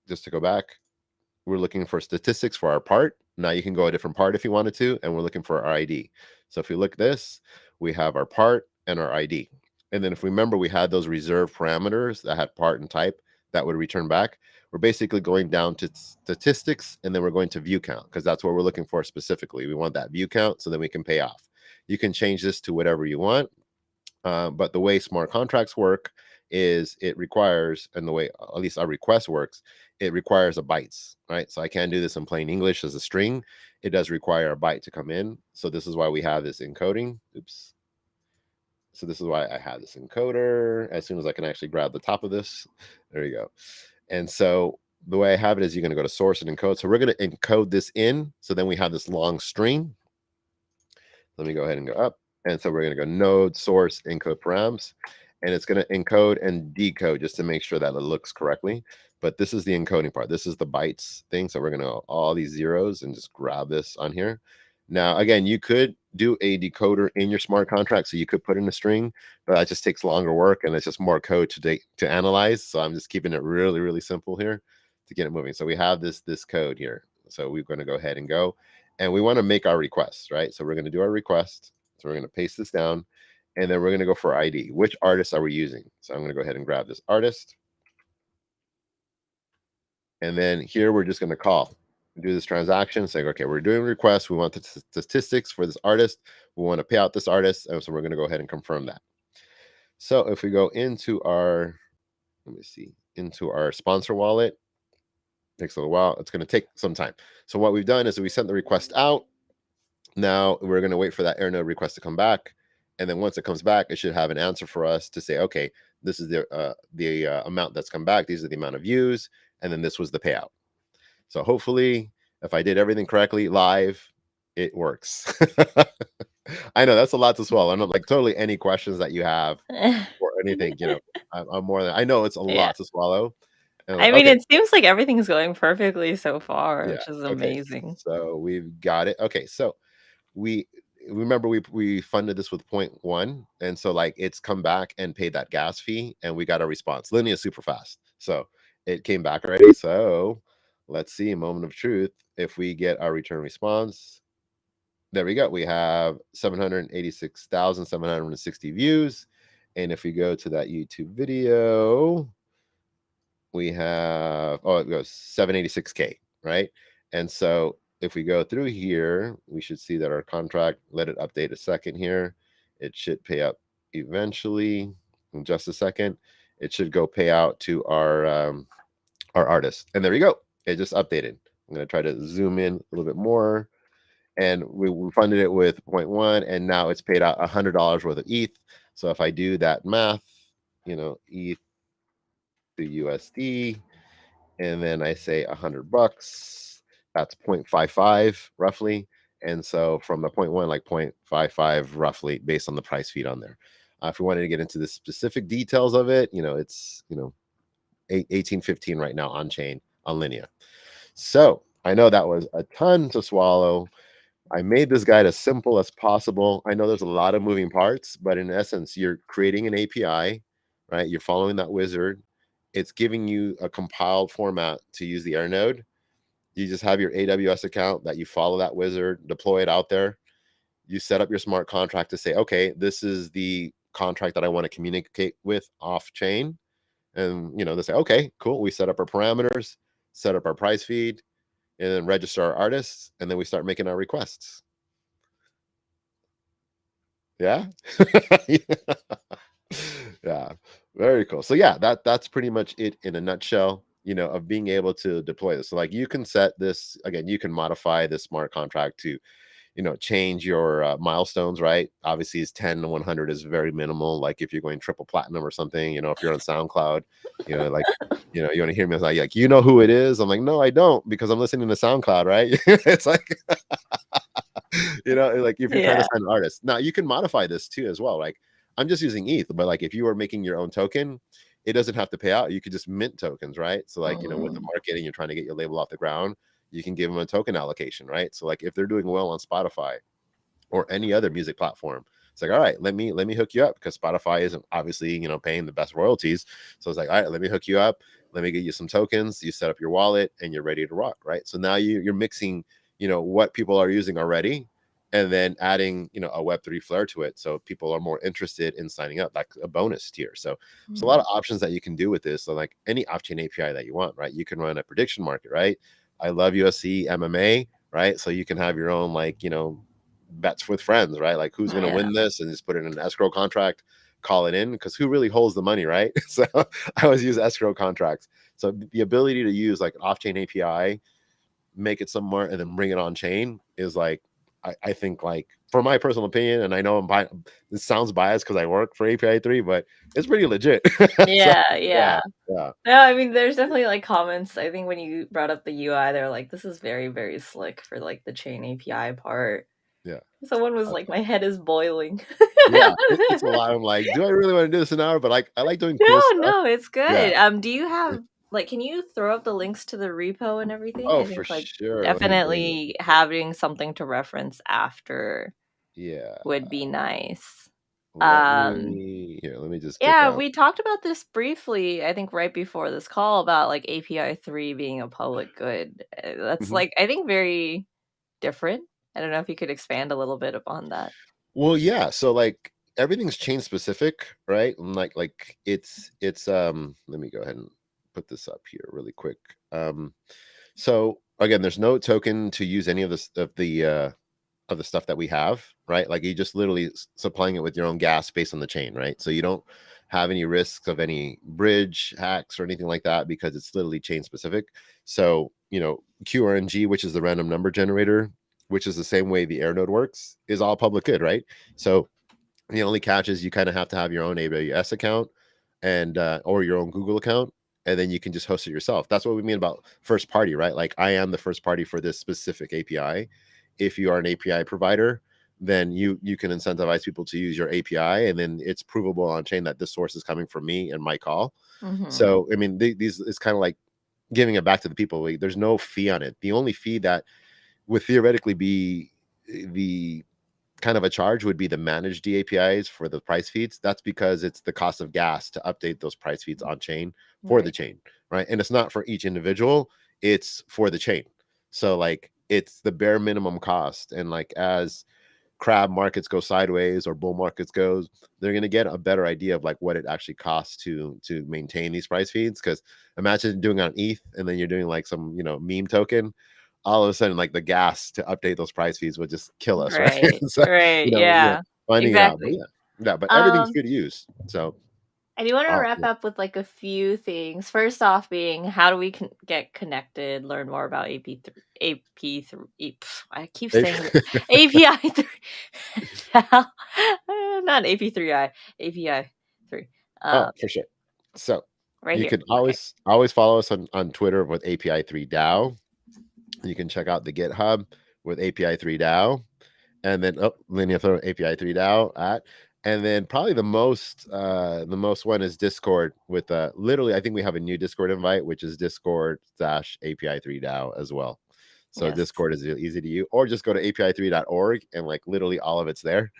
just to go back, we're looking for statistics for our part, Now you can go a different part if you wanted to, and we're looking for our ID. So if we look this, we have our part and our ID. And then if we remember, we had those reserved parameters that had part and type that would return back. We're basically going down to statistics, and then we're going to view count, because that's what we're looking for specifically. We want that view count so then we can pay off. You can change this to whatever you want. But the way smart contracts work is it requires, and the way at least our request works, it requires a bytes, right? So I can't do this in plain English as a string. It does require a byte to come in. So this is why we have this encoding. Oops. So this is why I have this encoder. As soon as I can actually grab the top of this, there you go. And so the way I have it is you're going to go to source and encode. So we're going to encode this in. So then we have this long string. Let me go ahead and go up. And so we're going to go node source encode params, and it's going to encode and decode just to make sure that it looks correctly. But this is the encoding part. This is the bytes thing. So we're going to all these zeros and just grab this on here. Now, again, you could do a decoder in your smart contract. So you could put in a string, but that just takes longer work and it's just more code to analyze. So I'm just keeping it really, really simple here to get it moving. So we have this code here. So we're going to go ahead and go. And we want to make our requests, right? So we're going to do our request. So we're going to paste this down, and then we're going to go for ID. Which artist are we using? So I'm going to go ahead and grab this artist. And then here we're just going to do this transaction, saying, okay, we're doing requests. We want the statistics for this artist. We want to pay out this artist. And so we're going to go ahead and confirm that. So if we go into our, let me see, into our sponsor wallet, takes a little while. It's going to take some time. So what we've done is we sent the request out. Now we're going to wait for that AirNode request to come back. And then once it comes back, it should have an answer for us to say, okay, this is the amount that's come back. These are the amount of views. And then this was the payout. So hopefully, if I did everything correctly live, it works. I know that's a lot to swallow. I know, like, totally any questions that you have or anything, I'm more than, I know it's a Yeah. lot to swallow. And I mean, okay, it seems like everything's going perfectly so far, yeah, which is okay. amazing. So we've got it. Okay, so we remember we funded this with 0.1, and so like it's come back and paid that gas fee, and we got a response. Linea is super fast, so it came back already. So let's see, moment of truth. If we get our return response, there we go. We have 786,760 views, and if we go to that YouTube video, we have, oh, it goes 786K, right? And so if we go through here, we should see that our contract, let it update a second here. It should pay up eventually in just a second. It should go pay out to our artist. And there you go. It just updated. I'm going to try to zoom in a little bit more. And we funded it with 0.1, and now it's paid out $100 worth of ETH. So if I do that math, ETH to USD, and then I say $100, that's 0.55 roughly. And so from the 0.1, like 0.55 roughly, based on the price feed on there. If we wanted to get into the specific details of it, it's 1815 right now on chain on Linea. So I know that was a ton to swallow. I made this guide as simple as possible. I know there's a lot of moving parts, but in essence, you're creating an API, right? You're following that wizard. It's giving you a compiled format to use the AirNode. You just have your AWS account that you follow that wizard, deploy it out there. You set up your smart contract to say, okay, this is the contract that I want to communicate with off chain. And, they say, okay, cool. We set up our parameters, set up our price feed, and then register our artists. And then we start making our requests. Yeah. Yeah, very cool. So yeah, that's pretty much it in a nutshell, of being able to deploy this. So like you can set this, again, you can modify this smart contract to, change your milestones, right? Obviously it's 10 to 100 is very minimal. Like if you're going triple platinum or something, if you're on SoundCloud, like, you want to hear me like, who it is? I'm like, no, I don't, because I'm listening to SoundCloud, right? It's like, like if you're trying to Yeah. sign an artist. Now you can modify this too as well. Like I'm just using ETH, but like if you are making your own token, it doesn't have to pay out. You could just mint tokens, right? So like, with the marketing, you're trying to get your label off the ground, you can give them a token allocation, right? So like if they're doing well on Spotify or any other music platform, it's like, all right, let me hook you up, because Spotify isn't obviously, paying the best royalties. So it's like, all right, let me hook you up. Let me get you some tokens. You set up your wallet and you're ready to rock, right? So now you're mixing what people are using already, and then adding a Web3 flair to it, so people are more interested in signing up, like a bonus tier. So there's a lot Mhm. of options that you can do with this. So like any off-chain API that you want, right? You can run a prediction market, right? I love USC MMA, right? So you can have your own, like, bets with friends, right? Like who's going to Yeah. win this, and just put it in an escrow contract, call it in, because who really holds the money, right? So I always use escrow contracts. So the ability to use like an off-chain API, make it somewhere, and then bring it on chain is like, I think, like, for my personal opinion, and I know this sounds biased because I work for API 3, but it's pretty legit. So Yeah, yeah, yeah. yeah, No, I mean, there's definitely like comments. I think when you brought up the UI, they're like, "This is very, very slick for like the chain API part." yeah. Someone was Uh, like, "My head is boiling." yeah, it's a lot. I'm like, do I really want to do this an hour? But like, I like doing cool No, stuff. no, it's Yeah. good. Do you have like, can you throw up the links to the repo and everything? Oh, I for think like sure. Let me bring it. definitely having something to reference after Yeah. would be nice. Let Um, me here. Let me just get yeah, down. we talked about this briefly, I think right before this call about like API 3 being a public good. That's Mhm. like I think very different. I don't know if you could expand a little bit upon that. Well, yeah. So like everything's chain specific, right? And like it's. Let me go ahead and put this up here really quick. So again, there's no token to use any of this of the stuff that we have, right? Like you just literally supplying it with your own gas based on the chain, right? So you don't have any risks of any bridge hacks or anything like that, because it's literally chain specific. So QRNG, which is the random number generator, which is the same way the air node works, is all public good, right? So the only catch is you kind of have to have your own AWS account, and or your own Google account, and then you can just host it yourself. That's what we mean about first party, right? Like I am the first party for this specific API. If you are an API provider, then you can incentivize people to use your API, and then it's provable on chain that this source is coming from me and my call. Mhm. So I mean, these is kind of like giving it back to the people. Like, there's no fee on it. The only fee that would theoretically be the kind of a charge would be the managed DAPIs for the price feeds. That's because it's the cost of gas to update those price feeds on chain for the Right. chain, right? And it's not for each individual, it's for the chain. So like it's the bare minimum cost. And like as crab markets go sideways or bull markets goes, they're going to get a better idea of like what it actually costs to maintain these price feeds. Because imagine doing on ETH, and then you're doing like some meme token, all of a sudden like the gas to update those price feeds would just kill us, right? Right. So Right. yeah, Yeah. finding it out. But Exactly. yeah, yeah, but everything's Um free to use. So I do want to wrap yeah. up with like a few things. First off, being how do we get connected, learn more about AP3, AP3, I keep saying it, API 3, not AP3I, API 3. Oh, Uh, for sure. So right you here. can Okay. always follow us on Twitter with API 3 DAO. You can check out the GitHub with API 3 DAO, and then Linea throw API 3 DAO at, and then probably the most one is Discord with literally, I think we have a new Discord invite, which is Discord/API 3 DAO as well. So Yes. Discord is easy to use, or just go to API3.org, and like literally all of it's there.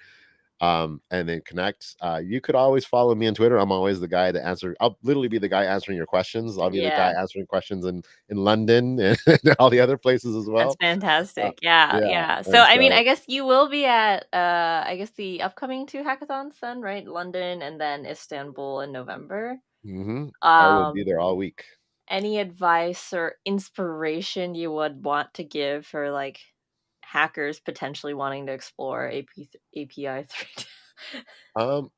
And then connect. You could always follow me on Twitter. I'm always the guy to answer. I'll literally be the guy answering your questions. I'll be the guy Yeah. answering questions in London and all the other places as That's well. fantastic. Yeah, Yeah, yeah. So and I mean, so I guess you will be at I guess the upcoming two hackathons then, right? London and then Istanbul in November. I will be Um there all week. any advice or inspiration you would want to give for like hackers potentially wanting to explore API 3?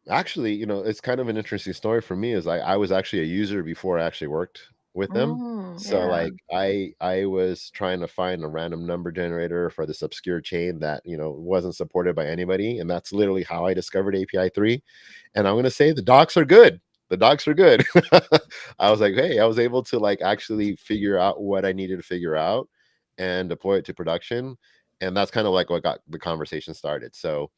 Actually, it's kind of an interesting story for me. Is I was actually a user before I actually worked with them. So Yeah. like I was trying to find a random number generator for this obscure chain that wasn't supported by anybody, and that's literally how I discovered API 3. And I'm gonna say the docs are good. The docs are good. I was like, hey, I was able to like actually figure out what I needed to figure out and deploy it to production. And that's kind of like what got the conversation started. So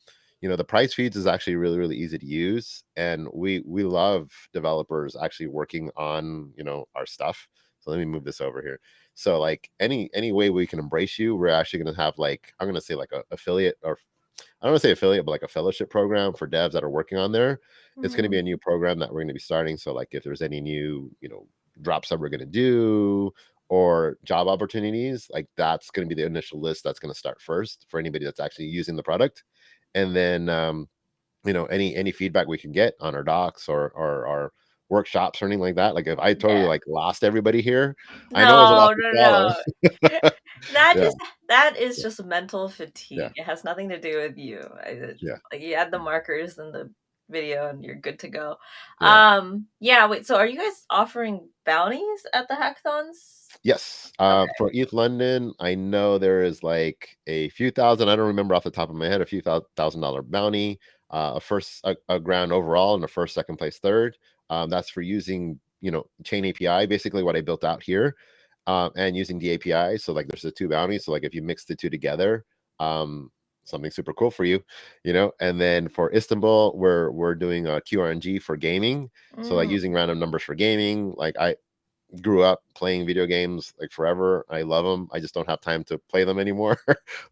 the price feeds is actually really, really easy to use, and we love developers actually working on our stuff. So let me move this over here. So like any way we can embrace you, we're actually going to have, like, I'm going to say like a affiliate, or I don't want to say affiliate, but like a fellowship program for devs that are working on there. It's going to Mhm. be a new program that we're going to be starting. So like if there's any new drops that we're going to do, or job opportunities, like that's going to be the initial list that's going to start first for anybody that's actually using the product. And then any feedback we can get on our docs or our workshops or anything like that. Like if I totally Yeah. like lost everybody here, I know it was a lot No, to no, swallow. no. That Yeah, just that is yeah, just mental yeah, fatigue. It has nothing to do with you. yeah, Like you add the markers in the video and you're good to go. yeah. Yeah, wait, so are you guys offering bounties at the hackathons? Yes. Okay. For ETH London, I know there is like a few thousand. I don't remember off the top of my head. A few $1,000 bounty. A grand overall, and a first, second place, third. That's for using Chain API, basically what I built out here, and using the API. So like, there's the two bounties. So like, if you mix the two together, something super cool for you, And then for Istanbul, we're doing a QRNG for gaming. So like Mm, using random numbers for gaming. Like I grew up playing video games like forever. I love them. I just don't have time to play them anymore.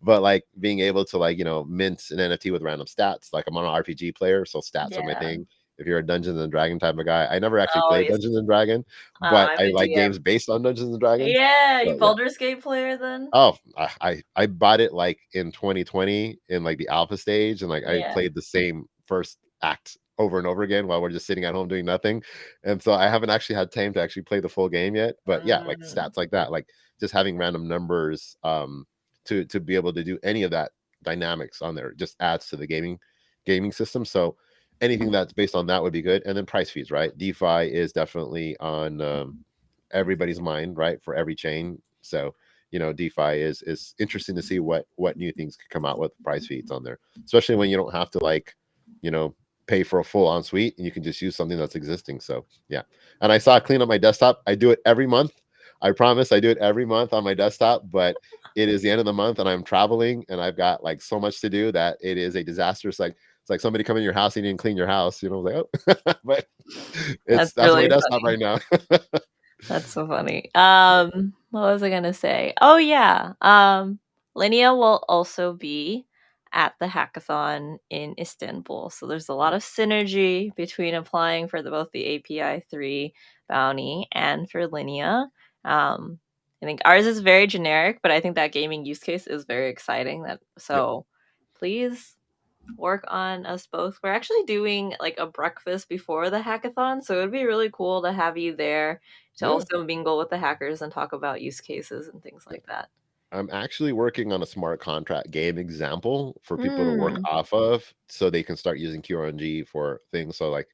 But like being able to like, mint an NFT with random stats. Like I'm on an RPG player, so stats are my yeah. thing. If you're a Dungeons and Dragon type of guy, I never actually Oh, played yes. Dungeons and Dragon, but I'm I a like games DM. based on Dungeons and Dragons. Yeah, you So yeah. Baldur's Gate player then? Oh, I bought it like in 2020 in like the alpha stage, and like I Yeah. played the same first act over and over again while we're just sitting at home doing nothing. And so I haven't actually had time to actually play the full game yet. But yeah, like Mm, stats like that, like just having random numbers to be able to do any of that dynamics on there just adds to the gaming system. So anything that's based on that would be good. And then price feeds, right? DeFi is definitely on everybody's mind, right? For every chain. So DeFi is interesting to see what new things could come out with price feeds on there, especially when you don't have to like, you know, pay for a full on suite and you can just use something that's existing. So yeah. And I saw clean up my desktop. I do it every month. I promise I do it every month on my desktop, but it is the end of the month and I'm traveling and I've got like so much to do that it is a disaster. It's like somebody come in your house and you didn't clean your house, like, oh, but that's that's my really desktop funny. right now. That's so funny. Yeah. What was I gonna say? Oh yeah. Linea will also be at the hackathon in Istanbul. So there's a lot of synergy between applying for both the API 3 bounty and for Linea. Um, I think ours is very generic, but I think that gaming use case is very exciting. Yep. So please work on us both. We're actually doing like a breakfast before the hackathon, so it would be really cool to have you there to Yeah. also mingle with the hackers and talk about use cases and things Yeah. like that. I'm actually working on a smart contract game example for people to work Mm. off of so they can start using QRNG for things. So like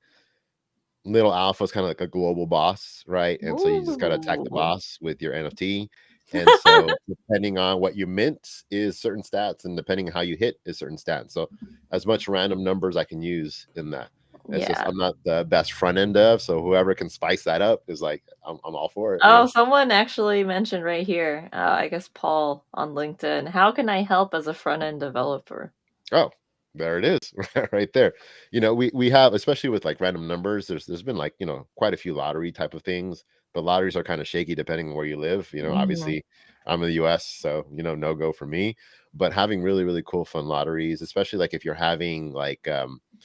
little alpha is kind of like a global boss, right? And so you just got to attack the Ooh. boss with your NFT. And so depending on what you mint is certain stats, and depending on how you hit is certain stats. So as much random numbers I can use in that. It's just Yeah. I'm not the best front end dev, so whoever can spice that up is like I'm all for it, Oh, someone actually mentioned right here, I guess Paul on LinkedIn. How can I help as a front end developer? Oh, there it is, right there. We have, especially with like random numbers. There's been like quite a few lottery type of things, but lotteries are kind of shaky depending on where you live. Mhm. Obviously, I'm in the U.S., so no go for me. But having really really cool fun lotteries, especially like if you're having like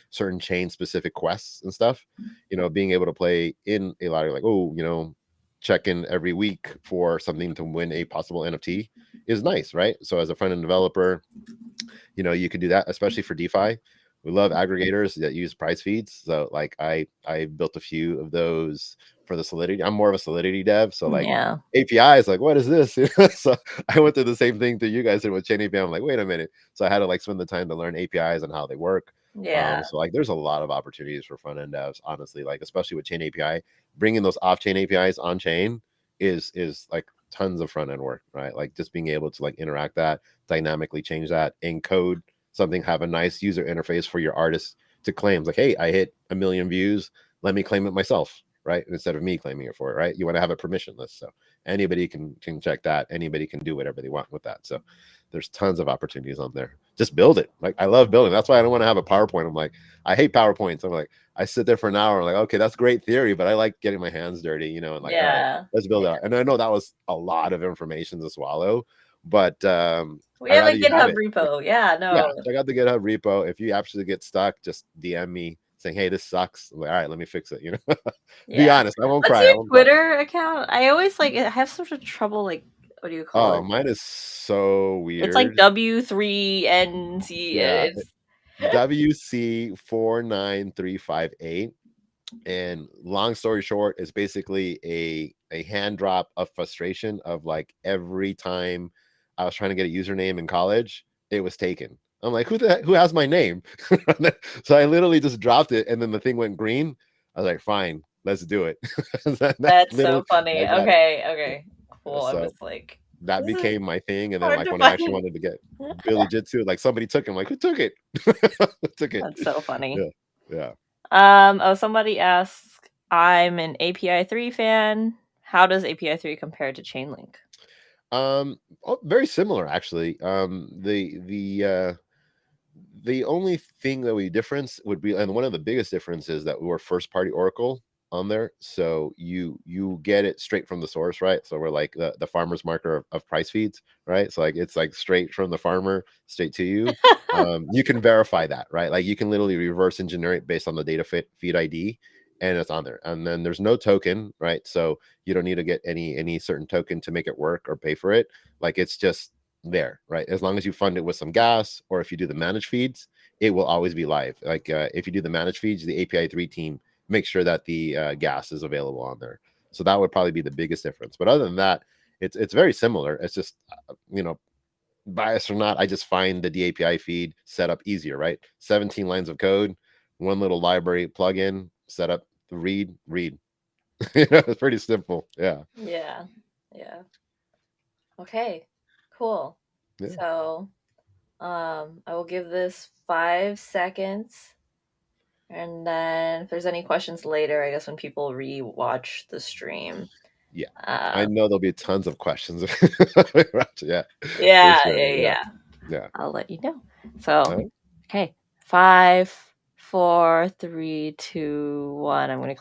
certain chain specific quests and stuff, being able to play in a lottery, like check in every week for something to win a possible NFT is nice, right? So as a front end developer, you can do that, especially for DeFi. We love aggregators that use price feeds. So like I built a few of those for the Solidity. I'm more of a Solidity dev. So like Yeah. API is like, what is this? So I went through the same thing that you guys did with Chain API. I'm like, wait a minute. So I had to like spend the time to learn APIs and how they work. Yeah. So like there's a lot of opportunities for front end devs, honestly, like especially with Chain API, bringing those off chain APIs on chain is like tons of front end work, right? Like just being able to like interact that, dynamically change that, encode something, have a nice user interface for your artist to claim. Like, hey, I hit 1 million views, let me claim it myself, right? Instead of me claiming it for it, right? You want to have it permissionless, so anybody can check that. Anybody can do whatever they want with that. So there's tons of opportunities on there. Just build it. Like I love building. That's why I don't want to have a PowerPoint. I'm like, I hate PowerPoints. I'm like, I sit there for an hour. I'm like, okay, that's great theory, but I like getting my hands dirty, and like, all right, Yeah. let's build it out. And I know that was a lot of information to swallow, but We I have a rather you have GitHub it. repo. Yeah, Yeah, no. check out the GitHub repo. If you actually get stuck, just DM me, saying, "Hey, this sucks." I'm like, all right, let me fix it. You know, be Yeah. honest. I won't What's cry. I your won't cry. Twitter account? I always, like, I have sort of trouble, like, what do you call Oh, it? mine is so It's like weird. W3NC. Yeah, It's WC49358. And long story short, is basically a hand drop of frustration of like every time I was trying to get a username in college, it was taken. I'm like, who has my name? So I literally just dropped it, and then the thing went green. I was like, fine, let's do it. That's That's literally so funny. I got Okay, okay, cool. I so was like, that "This is became my thing. And then hard like to when I actually find." wanted to get Billy Jitsu, like somebody took him. Like, who took it? Who took it? That's so funny. Yeah, yeah. Oh, somebody asked, "I'm an API 3 fan. How does API 3 compare to Chainlink?" Oh, very similar actually. The only thing that we difference would be, and one of the biggest differences, that we're first party Oracle on there, so you get it straight from the source, right? So we're like the farmer's marker of price feeds, right? So like it's like straight from the farmer straight to you. You can verify that, right? Like you can literally reverse engineer it based on the data feed ID, and it's on there. And then there's no token, right? So you don't need to get any certain token to make it work or pay for it. Like it's just there, right? As long as you fund it with some gas, or if you do the managed feeds, it will always be live. Like if you do the managed feeds, the API 3 team makes sure that the gas is available on there. So that would probably be the biggest difference. But other than that, it's very similar. It's just bias or not, I just find the DAPI feed setup easier, right? 17 lines of code, one little library plugin, set up, read. It's pretty simple. Yeah. Yeah, yeah. Okay, cool. Yeah. So, I will give this 5 seconds, and then if there's any questions later, I guess when people re-watch the stream. Yeah. I Um, know there'll be tons of questions. Yeah, for yeah, sure. yeah, Yeah. yeah. Yeah. I'll let you know. So, All okay, 5, 4, 3, 2, 1. I'm gonna